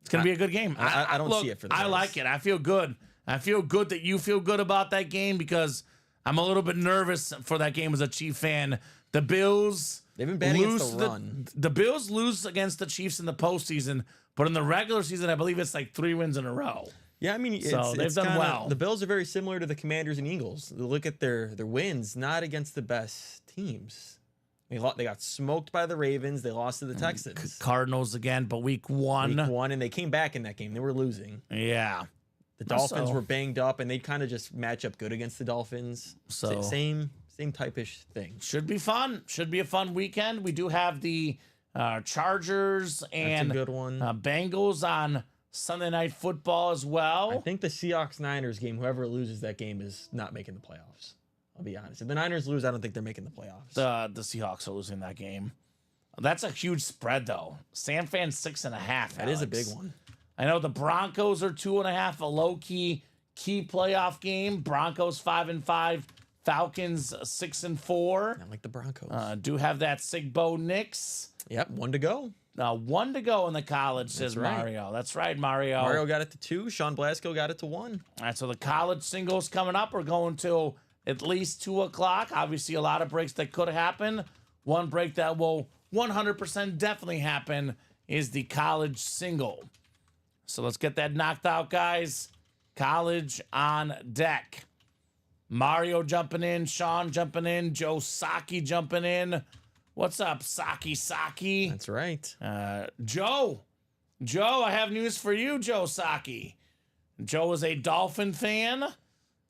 It's going to be a good game. I don't see it for the I Bills. like it. I feel good. I feel good that you feel good about that game because I'm a little bit nervous for that game as a Chief fan. The Bills, They've been bad against lose the run. The Bills lose against the Chiefs in the postseason, but in the regular season, I believe it's like 3 wins in a row. Yeah, I mean, They've done well. The Bills are very similar to the Commanders and Eagles. Look at their wins, not against the best teams. They got smoked by the Ravens. They lost to the Texans. Cardinals again, but week one. Week 1, and they came back in that game. They were losing. Yeah. The Dolphins So- were banged up, and they kind of just match up good against the Dolphins. So- Same type-ish thing. Should be fun. Should be a fun weekend. We do have the Chargers and good one. Bengals on Sunday Night Football as well. I think the Seahawks-Niners game, whoever loses that game is not making the playoffs. I'll be honest. If the Niners lose, I don't think they're making the playoffs. The Seahawks are losing that game. That's a huge spread, though. San Fran 6.5. That is a big one. I know the Broncos are 2.5, a low-key playoff game. Broncos 5-5, Falcons 6-4. I like the Broncos. Do have that Sigbo Knicks. Yep, 1 to go. 1 to go in the college, says That's right. Mario. That's right, Mario. Mario got it to 2. Sean Blasco got it to 1. All right, so the college singles coming up are going till at least 2 o'clock. Obviously, a lot of breaks that could happen. One break that will 100% definitely happen is the college single. So let's get that knocked out, guys. College on deck. Mario jumping in, Sean jumping in, Joe Saki jumping in. What's up, Saki? That's right. Joe, I have news for you, Joe Saki. Joe is a Dolphin fan.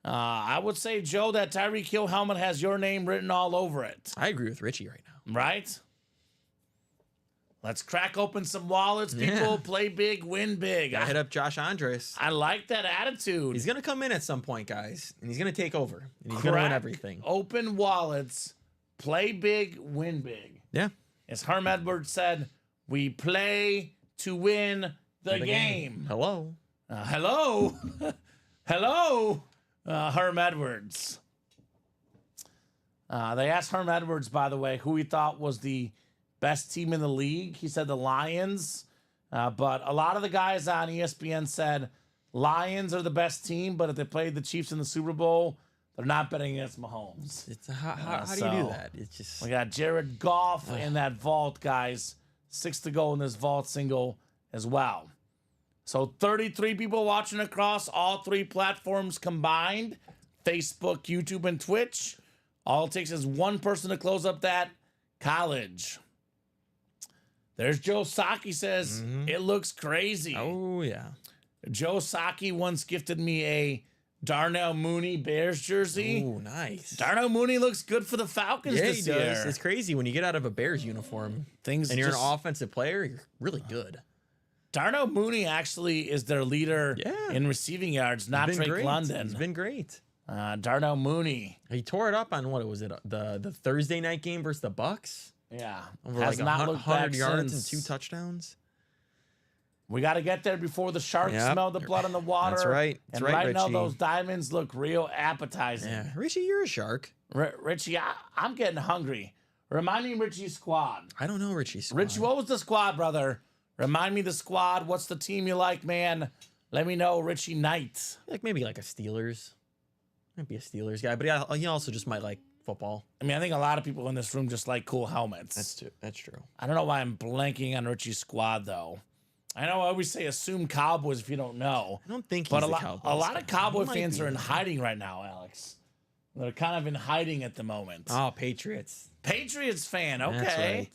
I would say, Joe, that Tyreek Hill helmet has your name written all over it, I agree with Richie right now. right? Let's crack open some wallets, people. Yeah. Play big, win big. I hit up Josh Andres. I like that attitude. He's going to come in at some point, guys, and he's going to take over. And he's going to win Crack everything. Open wallets, play big, win big. Yeah. As Herm Edwards said, we play to win the game. Hello. Hello. Hello, Herm Edwards. They asked Herm Edwards, by the way, who he thought was the best team in the league. He said the Lions. But a lot of the guys on ESPN said Lions are the best team, but if they played the Chiefs in the Super Bowl, they're not betting against Mahomes. It's how do you so- do that? It's just We got Jared Goff in that vault, guys. 6 to go in this vault single as well. So 33 people watching across all 3 platforms combined, Facebook, YouTube, and Twitch. All it takes is one person to close up that college. There's Joe Saki says, it looks crazy. oh yeah. Joe Saki once gifted me a Darnell Mooney Bears jersey. Ooh, nice. Darnell Mooney looks good for the Falcons Yeah, he this does. year. It's crazy when you get out of a Bears uniform Things and you're just, an offensive player, you're really good. Darnell Mooney actually is their leader Yeah. in receiving yards, not He's been Drake great. London. He's been great. Darnell Mooney. He tore it up on what was it? The Thursday night game versus the Bucks. Yeah. Over Has like not looked 100 back yards since. and 2 touchdowns. We got to get there before the sharks Yep. smell the blood in the water. That's right. That's and right, right now, Richie. those diamonds look real appetizing. Yeah, Richie, you're a shark. Richie, I'm getting hungry. Remind me of Richie's squad. I don't know Richie's squad. Richie, what was the squad, brother? Remind me the squad. What's the team you like, man? Let me know, Richie Knight. Like maybe like a Steelers. Might be a Steelers guy, but yeah, he also just might like football. I mean, I think a lot of people in this room just like cool helmets. That's true. I don't know why I'm blanking on Richie's squad, though. I know I always say assume Cowboys if you don't know. I don't think he's But the a Cowboys lot of guy. Cowboy He might fans be. are in hiding right now, Alex. They're kind of in hiding at the moment. Oh, Patriots. Patriots fan, okay. That's right.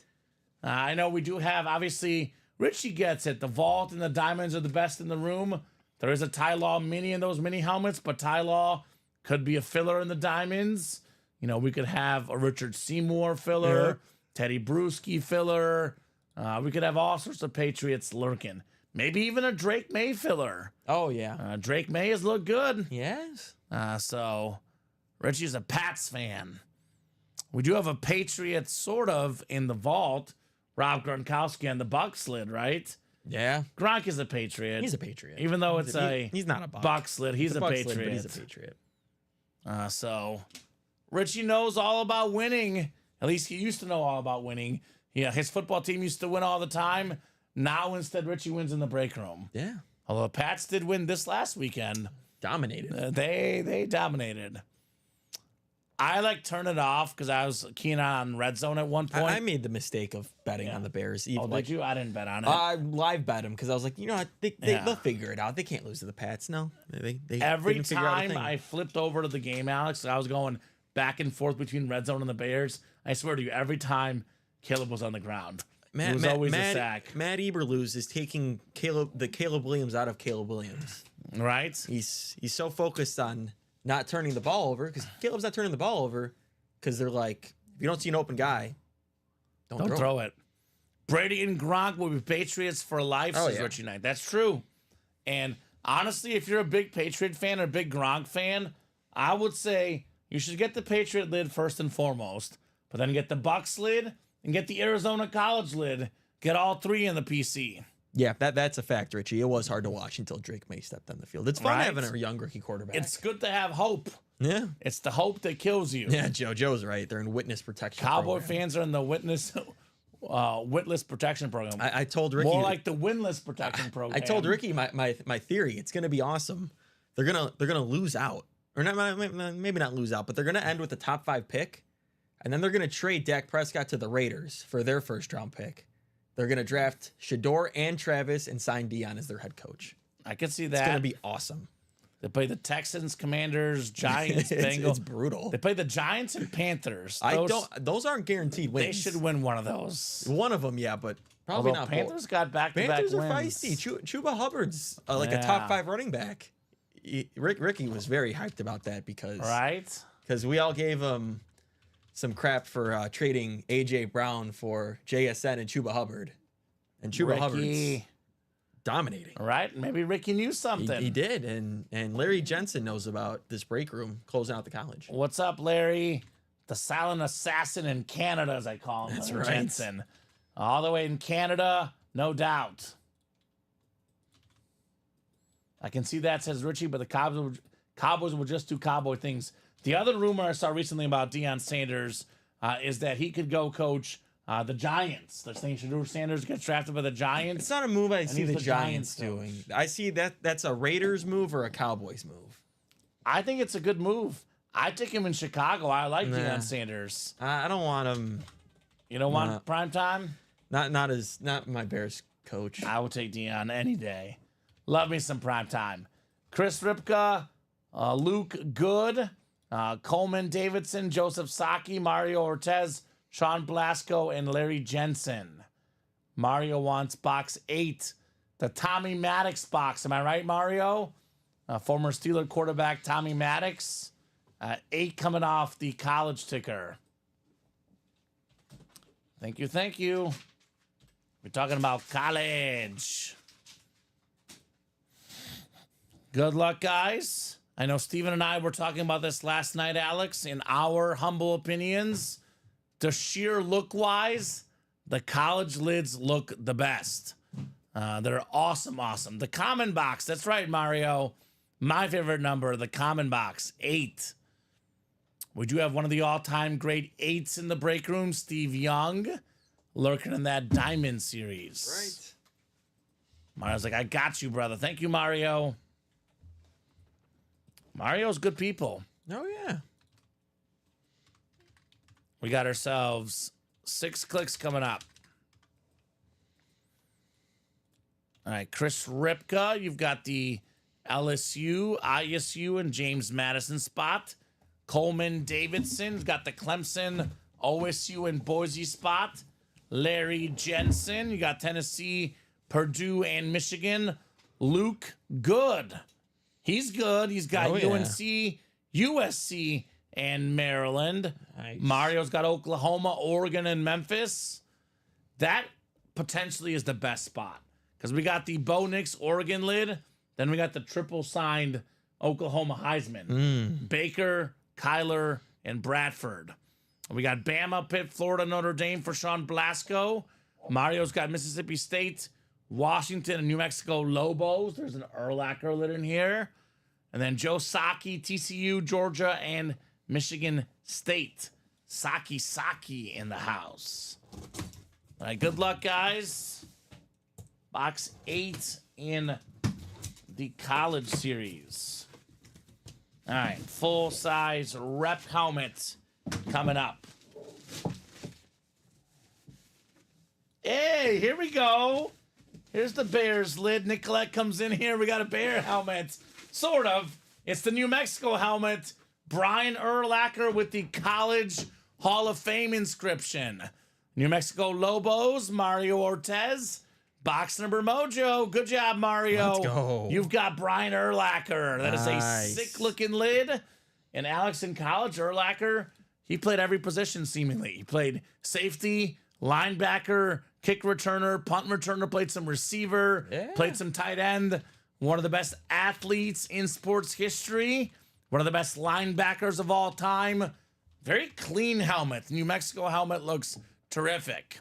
I know we do have, obviously, Richie gets it. The Vault and the Diamonds are the best in the room. There is a Ty Law mini in those mini helmets, but Ty Law could be a filler in the Diamonds. You know, we could have a Richard Seymour filler, Yeah. Teddy Bruschi filler. We could have all sorts of Patriots lurking. Maybe even a Drake May filler. Oh yeah. Drake May has looked good. Yes. So Richie's a Pats fan. We do have a Patriot sort of in the vault. Rob Gronkowski on the Buck slid, right? Yeah. Gronk is a Patriot. He's a Patriot. Even though it's he's not a Buck. Buck slid, he's It's a Buck slid, Patriot. but he's a Patriot. So Richie knows all about winning. At least he used to know all about winning. Yeah, his football team used to win all the time. Now instead, Richie wins in the break room. Yeah. Although the Pats did win this last weekend. Dominated. They dominated. I turn it off because I was keen on red zone at one point. I made the mistake of betting on the Bears. Oh, Even did you? I didn't bet on it. I live bet them because I was like, you know what? Yeah. They'll figure it out. They can't lose to the Pats. No. They Every can figure out a time thing. I flipped over to the game, Alex, I was going back and forth between red zone and the Bears. I swear to you, every time Caleb was on the ground, it was always a sack. Matt Eberflus is taking Caleb Williams out of Caleb Williams. Right? He's so focused on not turning the ball over because Caleb's not turning the ball over because they're like, if you don't see an open guy, don't throw it. Brady and Gronk will be Patriots for life, Oh, says yeah. Richie Knight. That's true. And honestly, if you're a big Patriot fan or a big Gronk fan, I would say you should get the Patriot lid first and foremost, but then get the Bucks lid and get the Arizona College lid. Get all three in the PC. Yeah, that's a fact, Richie. It was hard to watch until Drake May stepped on the field. It's fun Right. having a young rookie quarterback. It's good to have hope. yeah. It's the hope that kills you. Yeah, Joe's right. They're in witness protection. Cowboy program. fans are in the witless protection program. I told Ricky More like the winless protection program. I told Ricky my theory. It's gonna be awesome. They're gonna lose out, or not maybe not lose out, but they're gonna end with the top 5 pick, and then they're gonna trade Dak Prescott to the Raiders for their first round pick. They're gonna draft Shador and Travis and sign Dion as their head coach. I can see It's that. gonna be awesome. They play the Texans, Commanders, Giants, Bengals. It's brutal. They play the Giants and Panthers. Those, Those aren't guaranteed wins. They should win one of those. One of them, yeah, but probably Although not Panthers both. got back-to-back Panthers wins. are feisty. Chuba Hubbard's like a Yeah. top 5 running back. Ricky was very hyped about that because Right? we all gave him some crap for trading AJ Brown for JSN and Chuba Hubbard, and Chuba Hubbard's Ricky, dominating. right? Maybe Ricky knew something. He did, and Larry Jensen knows about this break room closing out the college. What's up, Larry? The silent assassin in Canada, as I call him. That's Larry right. Jensen. All the way in Canada, no doubt. I can see that, says Richie, but the Cowboys will just do Cowboy things. The other rumor I saw recently about Deion Sanders is that he could go coach the Giants. They're saying Shador Sanders gets drafted by the Giants. It's not a move I see he's the the Giants Giants doing. I see that's a Raiders move or a Cowboys move. I think it's a good move. I take him in Chicago. I like Nah. Deion Sanders. I don't want him. You don't want prime time? Not my Bears coach. I would take Deion any day. Love me some prime time. Chris Ripka, Luke Good, Coleman Davidson, Joseph Saki, Mario Ortez, Sean Blasco, and Larry Jensen. Mario wants box 8, the Tommy Maddox box. Am I right, Mario? Former Steeler quarterback Tommy Maddox. 8 coming off the college ticker. Thank you, thank you. We're talking about college. Good luck, guys. I know Steven and I were talking about this last night, Alex. In our humble opinions, the sheer look-wise, the college lids look the best. They're awesome, awesome. The common box, that's right, Mario. My favorite number, the common box, 8. We do have one of the all-time great 8s in the break room, Steve Young, lurking in that Diamond series. Right. Mario's like, I got you, brother. Thank you, Mario. Mario's good people. Oh, yeah. We got ourselves 6 clicks coming up. All right, Chris Ripka, you've got the LSU, ISU, and James Madison spot. Coleman Davidson's got the Clemson, OSU, and Boise spot. Larry Jensen, you got Tennessee, Purdue, and Michigan. Luke Good. He's good. He's got UNC, USC, and Maryland. Nice. Mario's got Oklahoma, Oregon, and Memphis. That potentially is the best spot because we got the Bo Nix Oregon lid. Then we got the triple signed Oklahoma Heisman. Baker, Kyler, and Bradford. We got Bama, Pitt, Florida, Notre Dame for Sean Blasco. Mario's got Mississippi State, Washington, and New Mexico Lobos. There's an Urlacher lid in here. And then Joe Saki, TCU, Georgia, and Michigan State. Saki in the house. All right, good luck, guys. Box 8 in the college series. All right, full-size rep helmet coming up. Hey, here we go. Here's the Bears lid. Nicolette comes in here. We got a Bear helmet. Sort of. It's the New Mexico helmet. Brian Urlacher with the College Hall of Fame inscription. New Mexico Lobos, Mario Ortez. Box number mojo. Good job, Mario. Let's go. You've got Brian Urlacher. That is a Nice. sick-looking lid. And Alex in college, Urlacher, he played every position seemingly. He played safety, linebacker, kick returner, punt returner, played some receiver, Yeah. played some tight end. One of the best athletes in sports history. One of the best linebackers of all time. Very clean helmet. New Mexico helmet looks terrific.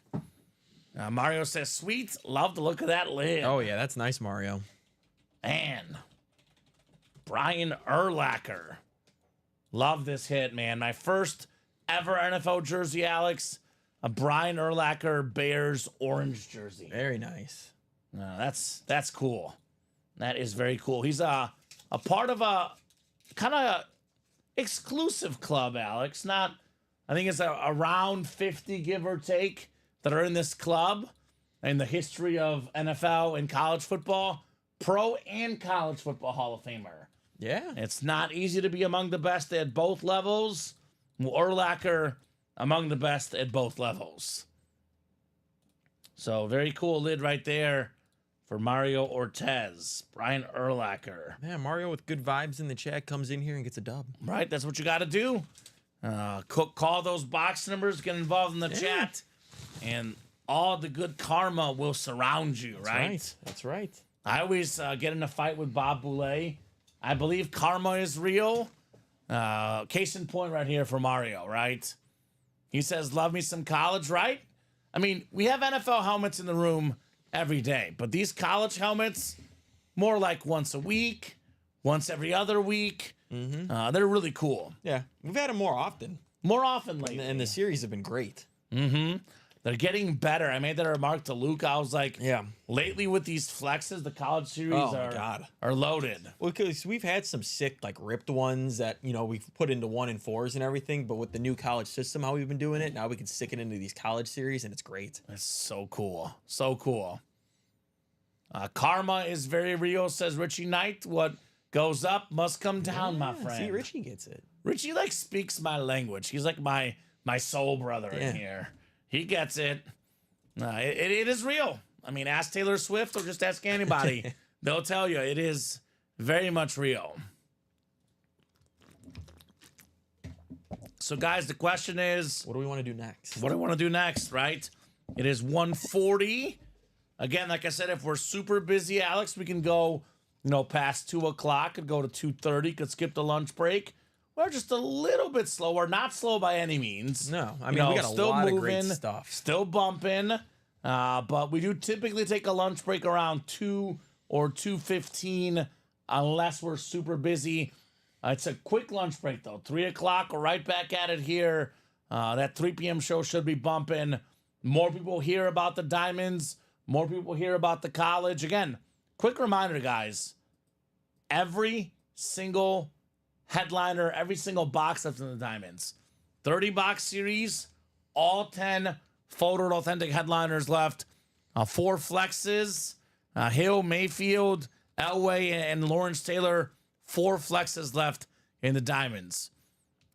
Mario says, sweet. Love the look of that lid. Oh, yeah, that's nice, Mario. Man. Brian Urlacher. Love this hit, man. My first ever NFL jersey, Alex. A Brian Urlacher Bears orange jersey. Very nice. That's cool. That is very cool. He's a part of a kind of exclusive club, Alex. Not, I think it's around 50, give or take, that are in this club in the history of NFL and college football. Pro and college football Hall of Famer. Yeah. It's not easy to be among the best at both levels. Urlacher among the best at both levels. So very cool lid right there for Mario Ortez. Brian Urlacher. Yeah, Mario with good vibes in the chat comes in here and gets a dub. Right, that's what you got to do. Call those box numbers, get involved in the chat, and all the good karma will surround you, right? That's right. I always get in a fight with Bob Boulay. I believe karma is real. Case in point right here for Mario, right? He says, love me some college, right? I mean, we have NFL helmets in the room every day, but these college helmets, more like once a week, once every other week. They're really cool. Yeah, we've had them more often, More often lately. and the series have been great. They're getting better. I made that remark to Luke. I was like, Yeah. lately with these flexes, the college series Oh, my God. are loaded. Well, because we've had some sick, like, ripped ones that, we've put into 1 and 4s and everything, but with the new college system, how we've been doing it, now we can stick it into these college series, and it's great. That's so cool. So cool. Karma is very real, says Richie Knight. What goes up must come down, my Yeah, friend. See, Richie gets it. Richie, like, speaks my language. He's like my soul brother in here. He gets it. It is real. I mean, ask Taylor Swift or just ask anybody. They'll tell you it is very much real. So, guys, the question is, What do we want to do next? what do I want to do next, right? It is 1:40. Again, like I said, if we're super busy, Alex, we can go, past 2 o'clock and go to 2:30. Could skip the lunch break. We're just a little bit slower, not slow by any means. No, I mean, we got a lot of great stuff. Still bumping, but we do typically take a lunch break around 2 or 2:15 unless we're super busy. It's a quick lunch break, though. 3 o'clock, we're right back at it here. That 3 p.m. show should be bumping. More people hear about the Diamonds. More people hear about the college. Again, quick reminder, guys. Every single headliner, every single box that's in the Diamonds. 30-box series, all 10 photoed authentic headliners left. 4 flexes. Hill, Mayfield, Elway, and Lawrence Taylor. 4 flexes left in the Diamonds.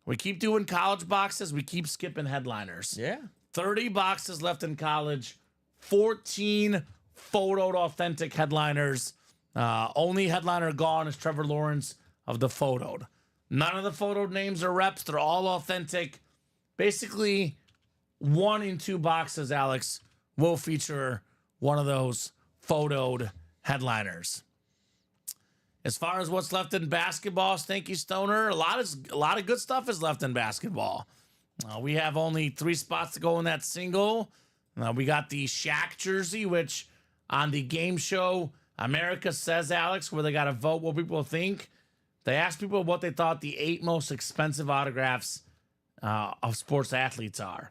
We keep doing college boxes. We keep skipping headliners. Yeah. 30 boxes left in college. 14 photoed authentic headliners. Only headliner gone is Trevor Lawrence of the photoed. None of the photoed names are reps. They're all authentic. Basically, 1 in 2 boxes, Alex, will feature one of those photoed headliners. As far as what's left in basketball, thank you, Stoner. A lot of good stuff is left in basketball. We have only 3 spots to go in that single. We got the Shaq jersey, which on the game show America Says, Alex, where they got to vote what people think. They asked people what they thought the 8 most expensive autographs of sports athletes are.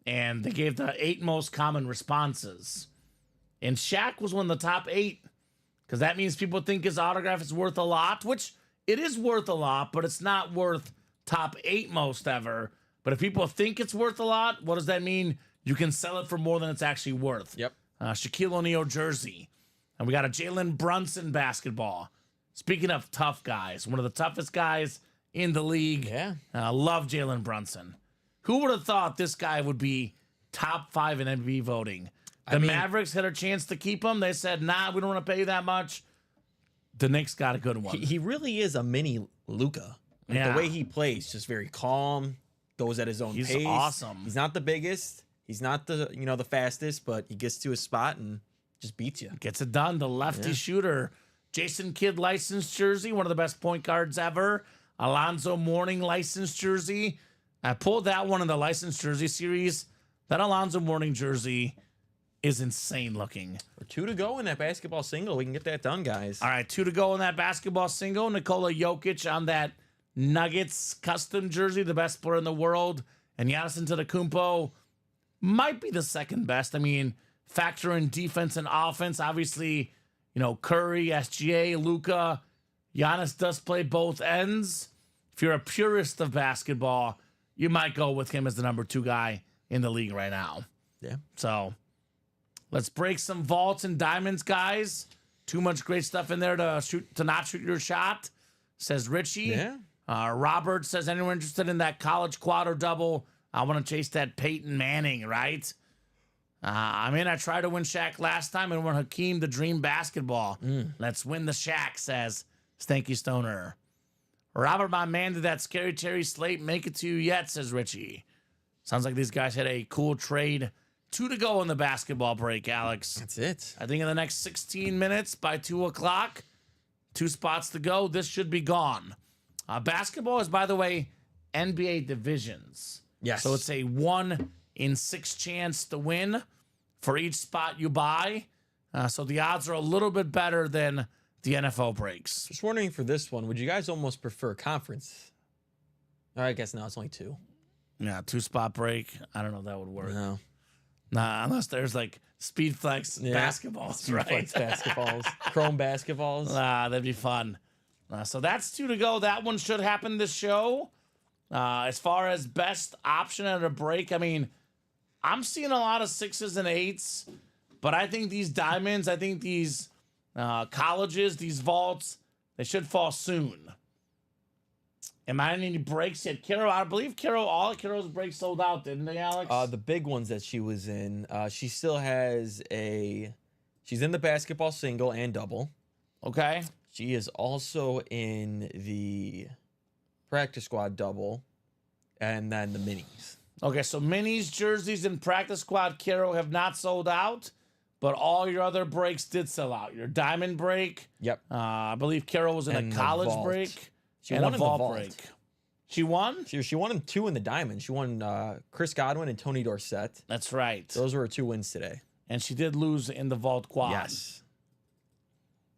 And they gave the 8 most common responses. And Shaq was one of the top 8. Because that means people think his autograph is worth a lot, which it is worth a lot, but it's not worth top 8 most ever. But if people think it's worth a lot, what does that mean? You can sell it for more than it's actually worth. Yep. Shaquille O'Neal jersey. And we got a Jalen Brunson basketball. Speaking of tough guys, one of the toughest guys in the league. Yeah. I love Jalen Brunson. Who would have thought this guy would be top 5 in MVP voting? The Mavericks had a chance to keep him. They said, nah, we don't want to pay you that much. The Knicks got a good one. He really is a mini Luka. Yeah. The way he plays, just very calm, goes at his own pace. He's awesome. He's not the biggest. He's not the fastest, but he gets to his spot and just beats you. Gets it done. The lefty shooter. Jason Kidd licensed jersey, one of the best point guards ever. Alonzo Mourning licensed jersey. I pulled that one in the licensed jersey series. That Alonzo Mourning jersey is insane looking. Or 2 to go in that basketball single. We can get that done, guys. All right, 2 to go in that basketball single. Nikola Jokic on that Nuggets custom jersey, the best player in the world. And Giannis Antetokounmpo might be the second best. I mean, factor in defense and offense. Obviously, Curry, SGA, Luka. Giannis does play both ends. If you're a purist of basketball, you might go with him as the number 2 guy in the league right now. Yeah. So let's break some vaults and diamonds, guys. Too much great stuff in there to not shoot your shot, says Richie. Yeah. Robert says, anyone interested in that college quad or double? I want to chase that Peyton Manning, right? I tried to win Shaq last time and won Hakeem the Dream basketball. Let's win the Shaq, says Stanky Stoner. Robert, my man, did that Scary Terry slate make it to you yet, says Richie. Sounds like these guys had a cool trade. 2 to go in the basketball break, Alex. That's it. I think in the next 16 minutes by 2 o'clock, 2 spots to go. This should be gone. Basketball is, by the way, NBA divisions. Yes. So it's a 1 in 6 chance to win for each spot you buy. So the odds are a little bit better than the NFL breaks. Just wondering for this one, would you guys almost prefer conference? I guess now it's only 2. Yeah, 2 spot break. I don't know if that would work. No. Nah, unless there's like Speed Flex basketballs, Speed right? Flex basketballs. Chrome basketballs. That'd be fun. So that's 2 to go. That one should happen this show. As far as best option at a break, I'm seeing a lot of 6s and 8s, but I think these diamonds, these colleges, these vaults, they should fall soon. Am I in any breaks yet? Carol, I believe all of Carol's breaks sold out, didn't they, Alex? The big ones that she was in, she still has she's in the basketball single and double. Okay. She is also in the practice squad double, and then the minis. Okay, so minis, jerseys, and practice squad Caro have not sold out, but all your other breaks did sell out. Your diamond break, Yep. I believe Caro was in And a the college vault. break, She and won a in the vault vault. break. She won? She won in 2 in the diamond. She won Chris Godwin and Tony Dorsett. That's right. Those were her 2 wins today. And she did lose in the vault quad. Yes.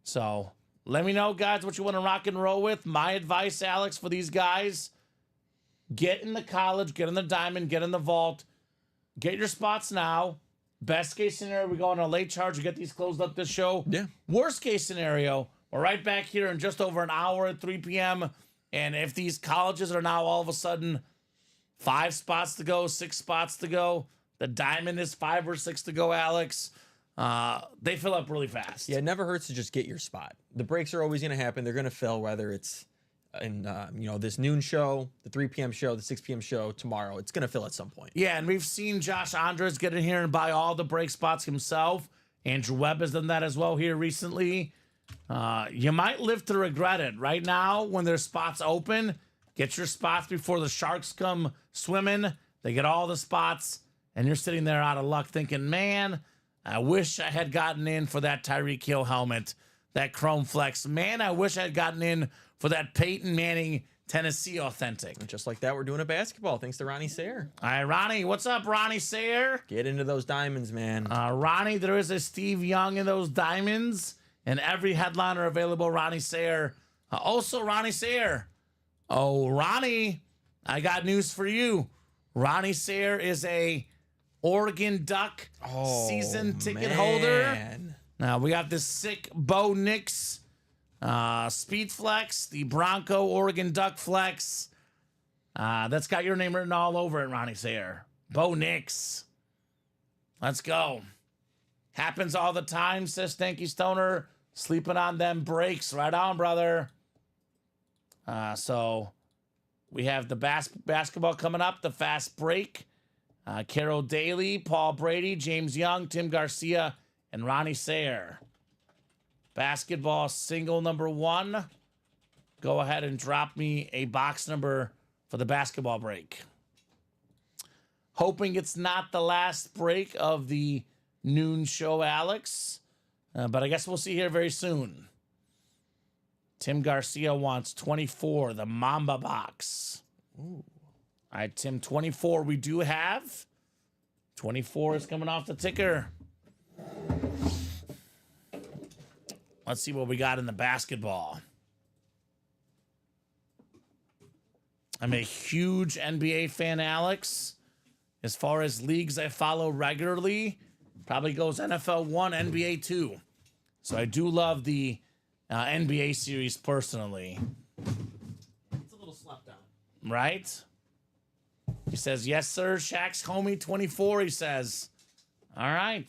So let me know, guys, what you want to rock and roll with. My advice, Alex, for these guys, get in the college, get in the diamond, get in the vault. Get your spots now. Best case scenario, we go on a late charge. We get these closed up this show. Yeah. Worst case scenario, we're right back here in just over an hour at 3 p.m. And if these colleges are now all of a sudden 5 spots to go, 6 spots to go, the diamond is 5 or 6 to go, Alex, they fill up really fast. Yeah, it never hurts to just get your spot. The breaks are always going to happen. They're going to fill, whether it's in this noon show, the 3 p.m. show, the 6 p.m. show tomorrow. It's going to fill at some point. Yeah, and we've seen Josh Andres get in here and buy all the break spots himself. Andrew Webb has done that as well here recently. You might live to regret it. Right now, when there's spots open, get your spots before the Sharks come swimming. They get all the spots, and you're sitting there out of luck thinking, man, I wish I had gotten in for that Tyreek Hill helmet, that Chrome Flex. Man, I wish I had gotten in for that Peyton Manning Tennessee Authentic. And just like that, we're doing a basketball thanks to Ronnie Sayer. All right, Ronnie. What's up, Ronnie Sayer? Get into those diamonds, man. Ronnie, there is a Steve Young in those diamonds, and every headliner available, Ronnie Sayer. Also, Ronnie Sayer. Oh, Ronnie, I got news for you. Ronnie Sayer is a Oregon Duck season ticket holder. Man. Now, we got this sick Bo Nix Speed Flex, the Bronco Oregon Duck Flex. That's got your name written all over it, Ronnie Sayer. Bo Nix. Let's go. Happens all the time, says Stanky Stoner. Sleeping on them breaks. Right on, brother. So we have the basketball coming up, the fast break. Carol Daly, Paul Brady, James Young, Tim Garcia, and Ronnie Sayer. Basketball single number 1. Go ahead and drop me a box number for the basketball break. Hoping it's not the last break of the noon show, Alex. But I guess we'll see here very soon. Tim Garcia wants 24, the Mamba box. Ooh. All right, Tim, 24 we do have. 24 is coming off the ticker. Let's see what we got in the basketball. I'm a huge NBA fan, Alex. As far as leagues I follow regularly, probably goes NFL 1, NBA 2. So I do love the NBA series personally. It's a little slept on. Right? He says, yes, sir. Shaq's homie 24, he says. All right.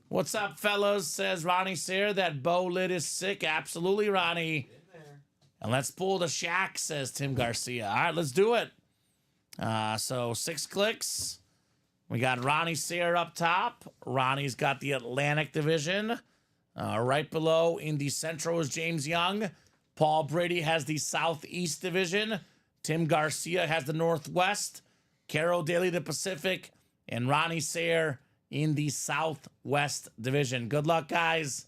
What's up, fellas? Says Ronnie Sayer. That bow lid is sick. Absolutely, Ronnie. And let's pull the Shaq, says Tim Garcia. All right, let's do it. So 6 clicks. We got Ronnie Sayer up top. Ronnie's got the Atlantic Division. Right below in the Central is James Young. Paul Brady has the Southeast Division. Tim Garcia has the Northwest. Carol Daly, the Pacific. And Ronnie Sayer in the Southwest Division. Good luck, guys.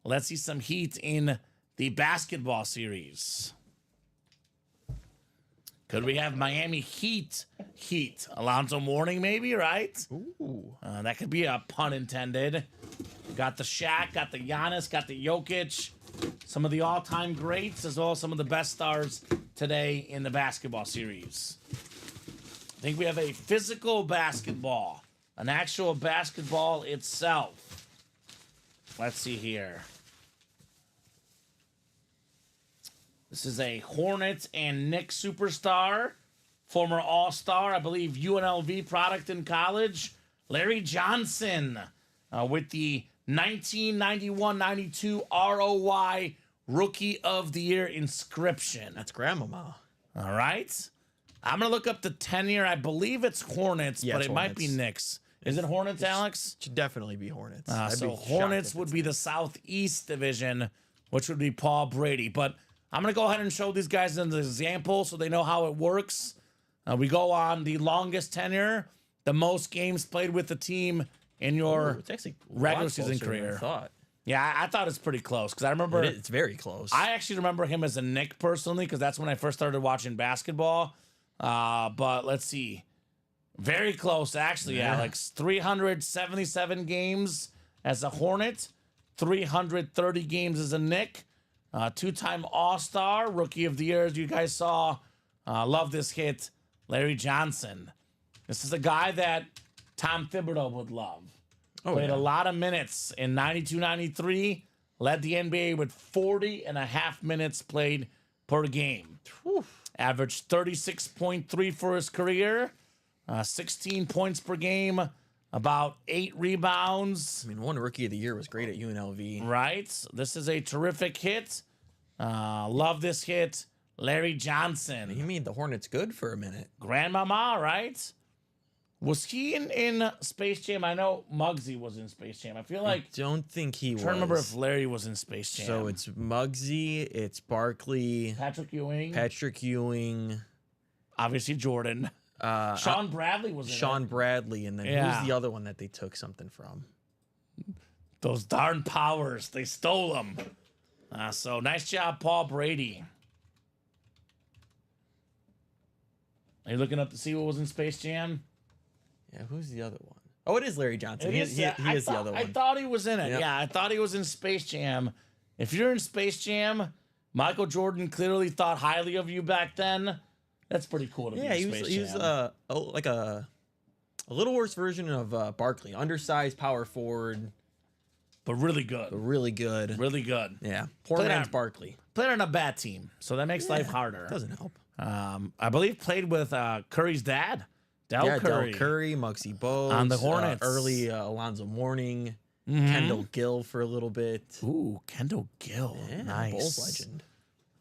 Let's see some heat in the basketball series. Could we have Miami Heat? Alonzo Mourning, maybe, right? Ooh. That could be a pun intended. Got the Shaq, got the Giannis, got the Jokic. Some of the all-time greats, as well as some of the best stars today in the basketball series. I think we have a physical basketball. An actual basketball itself. Let's see here. This is a Hornets and Knicks superstar. Former All-Star, I believe UNLV product in college. Larry Johnson with the 1991-92 ROY Rookie of the Year inscription. That's Grandmama. All right. I'm going to look up the tenure. I believe it's Hornets, Yeah, but it's it might be Hornets. Knicks. Is it Hornets, Alex? Should definitely be Hornets. So Hornets would be the Southeast Division which would be Paul Brady. But I'm going to go ahead and show these guys an example so they know how it works. We go on the longest tenure, the most games played with the team in your It's actually a regular lot season closer than I career. thought. Yeah, I thought it's pretty close because I remember It's very close. I actually remember him as a Knick personally because that's when I first started watching basketball. But let's see. Very close, actually, Yeah. Alex. 377 games as a Hornet, 330 games as a Knick, two-time All-Star, Rookie of the Year, as you guys saw. Love this hit, Larry Johnson. This is a guy that Tom Thibodeau would love. Played a lot of minutes in 92-93, led the NBA with 40 and a half minutes played per game. Whew. Averaged 36.3 for his career, 16 points per game, about 8 rebounds. I mean, one Rookie of the Year was great at UNLV. Right? This is a terrific hit. Love this hit. Larry Johnson. He made the Hornets good for a minute. Grandmama, right? Was he in Space Jam? I know Muggsy was in Space Jam. I feel like Don't think he I'm was. trying to remember if Larry was in Space Jam. So it's Muggsy, it's Barkley, Patrick Ewing, Patrick Ewing, obviously Jordan. Sean Bradley was in Sean it. Bradley, and then Yeah. who's the other one that they took something from? Those darn Powers. They stole them. So nice job, Paul Brady. Are you looking up to see what was in Space Jam? Yeah, who's the other one? Oh, it is Larry Johnson. He is I the thought- other one. I thought he was in it. Yep. Yeah, I thought he was in Space Jam. If you're in Space Jam, Michael Jordan clearly thought highly of you back then. That's pretty cool to be Yeah, in he was Space he was Jam. like a little worse version of Barkley, undersized power forward, But really good. but really good. Really good. Yeah, poor Played man's on- Barkley. Played on a bad team, so that makes life harder. Doesn't help. I believe played with Curry's dad, Del Yeah, Curry. Del Curry, Muggsy Bogues, On the Hornets. early Alonzo Mourning, Mhm. Kendall Gill for a little bit. Ooh, Kendall Gill. Yeah, Nice. Bulls legend.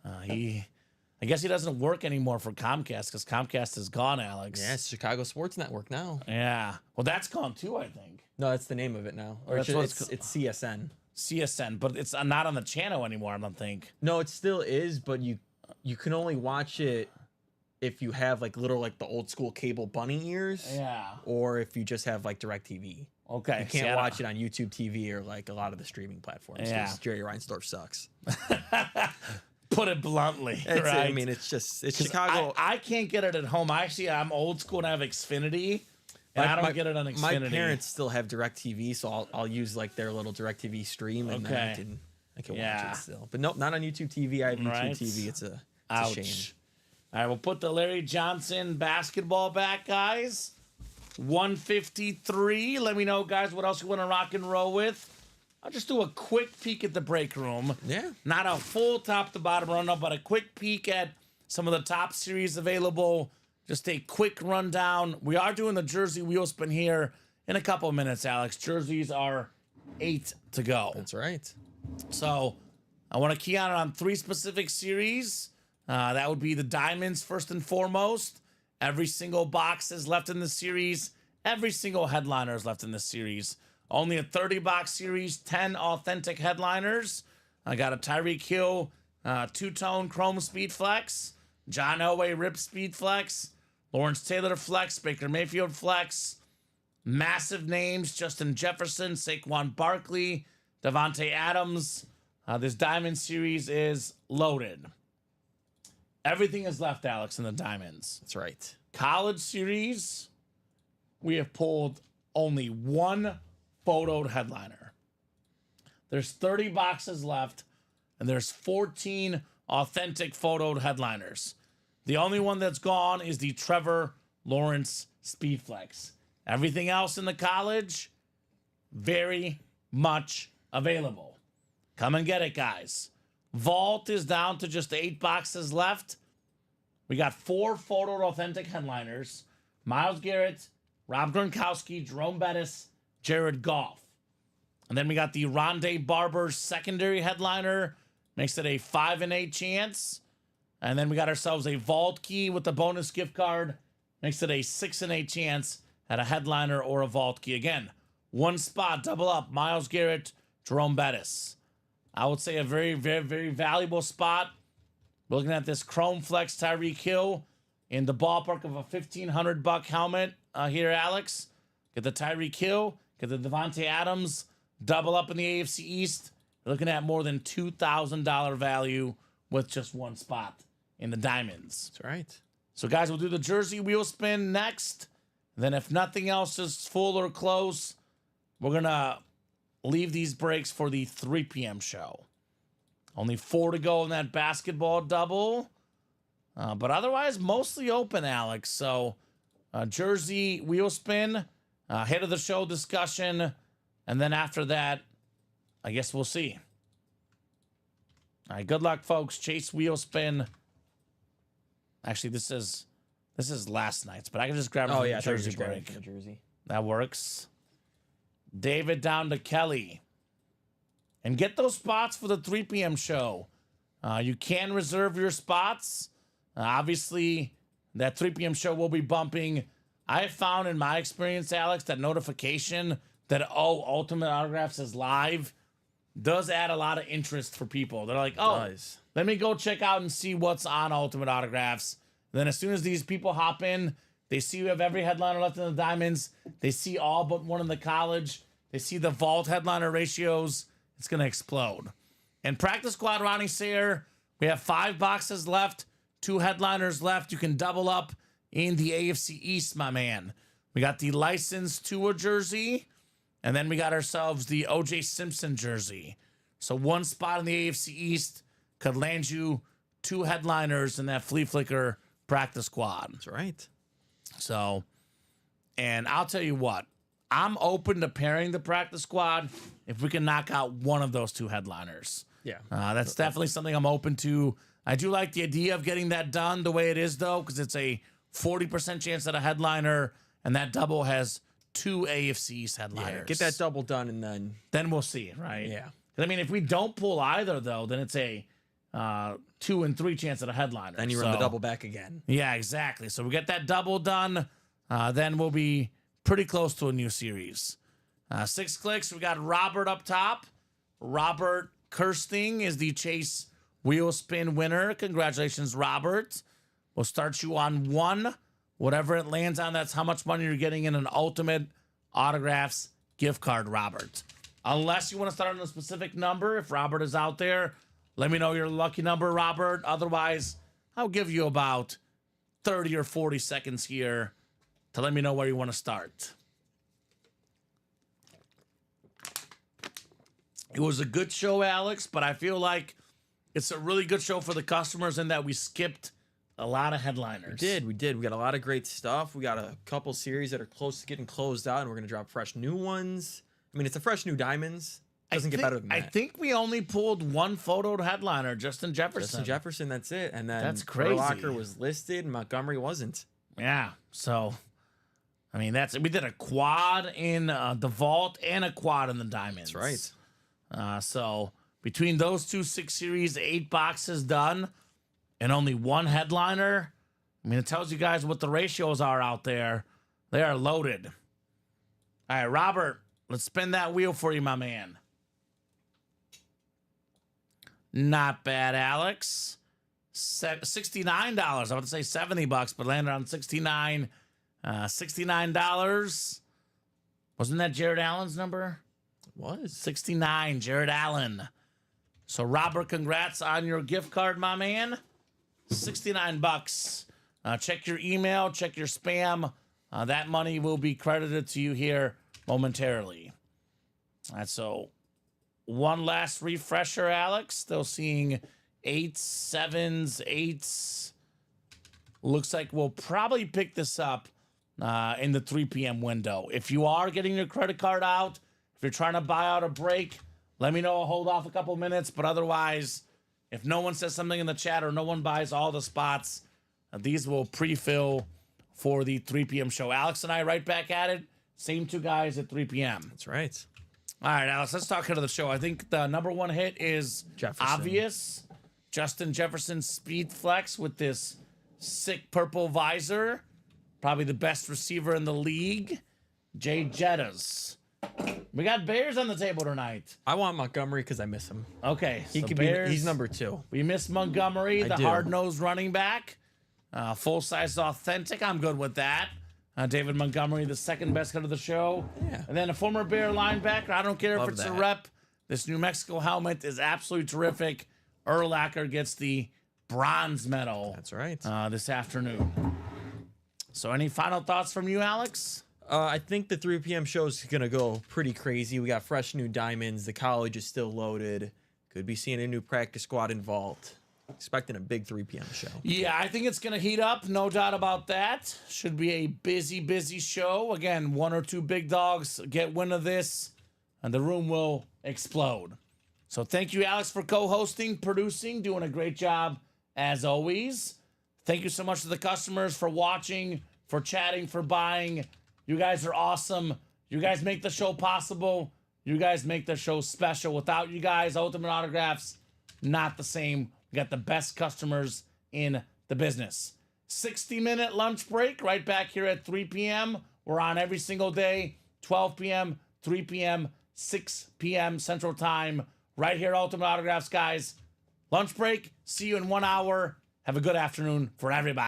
I guess he doesn't work anymore for Comcast because Comcast is gone, Alex. Yeah, it's Chicago Sports Network now. Yeah. Well, that's gone too, I think. No, that's the name of it now. Or that's it's, what it's, it's it's CSN. CSN, but it's not on the channel anymore, I don't think. No, it still is, but you can only watch it if you have like the old school cable bunny ears, Yeah. or if you just have like DirecTV. Okay. You can't watch it on YouTube TV or like a lot of the streaming platforms. Yeah. Jerry Reinsdorf sucks. Put it bluntly, That's it. right? I mean, it's 'Cause Chicago. I can't get it at home. I'm old school and I have Xfinity, and I don't get it on Xfinity. My parents still have DirecTV, so I'll use like their little DirecTV stream, and then Okay. I can Yeah. watch it still. But nope, not on YouTube TV. I have YouTube Right. TV. It's a Ouch. shame. All right, we'll put the Larry Johnson basketball back, guys. 153. Let me know, guys, what else you want to rock and roll with. I'll just do a quick peek at the break room. Yeah. Not a full top to bottom rundown, but a quick peek at some of the top series available. Just a quick rundown. We are doing the jersey wheel spin here in a couple of minutes, Alex. Jerseys are 8 to go. That's right. So I want to key on 3 specific series. That would be the Diamonds first and foremost. Every single box is left in the series. Every single headliner is left in the series. Only a 30-box series, 10 authentic headliners. I got a Tyreek Hill two-tone chrome speed flex, John Elway rip speed flex, Lawrence Taylor flex, Baker Mayfield flex, massive names, Justin Jefferson, Saquon Barkley, Devontae Adams. This Diamond series is loaded. Everything is left, Alex, in the Diamonds. That's right. College series, we have pulled only one photoed headliner. There's 30 boxes left, and there's 14 authentic photoed headliners. The only one that's gone is the Trevor Lawrence Speedflex. Everything else in the college, very much available. Come and get it, guys. Vault is down to just 8 boxes left. We got 4 photoed authentic headliners. Myles Garrett, Rob Gronkowski, Jerome Bettis, Jared Goff. And then we got the Rondé Barber secondary headliner. Makes it a 5 and 8 chance. And then we got ourselves a vault key with the bonus gift card. Makes it a 6 and 8 chance at a headliner or a vault key. Again, one spot, double up. Myles Garrett, Jerome Bettis. I would say a very, very, very valuable spot. We're looking at this Chrome Flex Tyreek Hill in the ballpark of a $1,500 helmet here, Alex. Get the Tyreek Hill, get the Devontae Adams, double up in the AFC East. You're looking at more than $2,000 value with just one spot in the diamonds. That's right. So, guys, we'll do the jersey wheel spin next. Then, if nothing else is full or close, we're going to leave these breaks for the 3 p.m. show. Only 4 to go in that basketball double. But otherwise, mostly open, Alex. So, jersey wheel spin, head of the show discussion. And then after that, I guess we'll see. All right, good luck, folks. Chase wheel spin. Actually, this is last night's, but I can just grab it from the jersey break. The jersey. That works. David down to Kelly. And get those spots for the 3 p.m. show. You can reserve your spots. Obviously, that 3 p.m. show will be bumping. I have found in my experience, Alex, that notification that, Ultimate Autographs is live does add a lot of interest for people. They're like, let me go check out and see what's on Ultimate Autographs. Then as soon as these people hop in, they see we have every headliner left in the diamonds. They see all but one in the college. They see the vault headliner ratios. It's going to explode. And Practice Squad, Ronnie Sayer, we have 5 boxes left, 2 headliners left. You can double up in the AFC East, my man. We got the licensed Tua jersey, and then we got ourselves the OJ Simpson jersey. So one spot in the AFC East could land you 2 headliners in that Flea Flicker Practice Squad. That's right. So, and I'll tell you what, I'm open to pairing the Practice Squad if we can knock out one of those 2 headliners. Yeah. That's definitely something I'm open to. I do like the idea of getting that done the way it is, though, because it's a 40% chance at a headliner, and that double has 2 AFC East headliners. Yeah, get that double done, and then we'll see, right? Yeah. I mean, if we don't pull either, though, then it's a 2 and 3 chance at a headliner. then you run the double back again. Yeah, exactly. So we get that double done, then we'll be pretty close to a new series. 6 clicks. We got Robert up top. Robert Kirsting is the Chase wheel spin winner. Congratulations, Robert. We'll start you on 1. Whatever it lands on, that's how much money you're getting in an Ultimate Autographs gift card, Robert. Unless you want to start on a specific number. If Robert is out there, let me know your lucky number, Robert. Otherwise, I'll give you about 30 or 40 seconds here to let me know where you want to start. It was a good show, Alex, but I feel like it's a really good show for the customers in that we skipped a lot of headliners. We did. We got a lot of great stuff. We got a couple series that are close to getting closed out, and we're going to drop fresh new ones. I mean, it's a fresh new diamonds. Doesn't get better than that. I think we only pulled 1 photoed headliner, Justin Jefferson. That's it. And then that's crazy. Urlacher was listed, and Montgomery wasn't. Yeah. So, I mean, we did a quad in the vault and a quad in the diamonds. That's right. So between those 2 6 series, 8 boxes done, and only 1 headliner. I mean, it tells you guys what the ratios are out there. They are loaded. All right, Robert, let's spin that wheel for you, my man. Not bad, Alex. $69. I was about to say $70, but landed on $69. $69. Wasn't that Jared Allen's number? It was 69, Jared Allen. So, Robert, congrats on your gift card, my man. $69. Check your email, check your spam. That money will be credited to you here momentarily. All right, so one last refresher, Alex. Still seeing 8s, 7s, 8s. Looks like we'll probably pick this up in the 3 p.m. window. If you are getting your credit card out, if you're trying to buy out a break, let me know. I'll hold off a couple minutes. But otherwise, if no one says something in the chat or no one buys all the spots, these will pre-fill for the 3 p.m. show. Alex and I right back at it. Same 2 guys at 3 p.m. That's right. All right, Alex, let's talk into the show. I think the number 1 hit is Jefferson. Obvious. Justin Jefferson Speed Flex with this sick purple visor. Probably the best receiver in the league. Jay Jettas. We got Bears on the table tonight. I want Montgomery because I miss him. Okay, He so could Bears, be. He's number 2. We miss Montgomery, the do. hard-nosed running back. Full-size authentic. I'm good with that. David Montgomery, the second best cut of the show. Yeah. And then a former Bear linebacker. I don't care Love if it's a that. rep. This New Mexico helmet is absolutely terrific. Urlacher gets the bronze medal That's right. this afternoon. So any final thoughts from you, Alex? I think the 3 p.m. show is going to go pretty crazy. We got fresh new diamonds. The college is still loaded. Could be seeing a new practice squad involved. Expecting a big 3 p.m. show. Yeah, I think it's going to heat up. No doubt about that. Should be a busy, busy show. Again, 1 or 2 big dogs get wind of this, and the room will explode. So thank you, Alex, for co-hosting, producing, doing a great job as always. Thank you so much to the customers for watching, for chatting, for buying. You guys are awesome. You guys make the show possible. You guys make the show special. Without you guys, Ultimate Autographs, not the same. We got the best customers in the business. 60-minute lunch break right back here at 3 p.m. We're on every single day, 12 p.m., 3 p.m., 6 p.m. Central Time, right here at Ultimate Autographs, guys. Lunch break. See you in 1 hour. Have a good afternoon for everybody.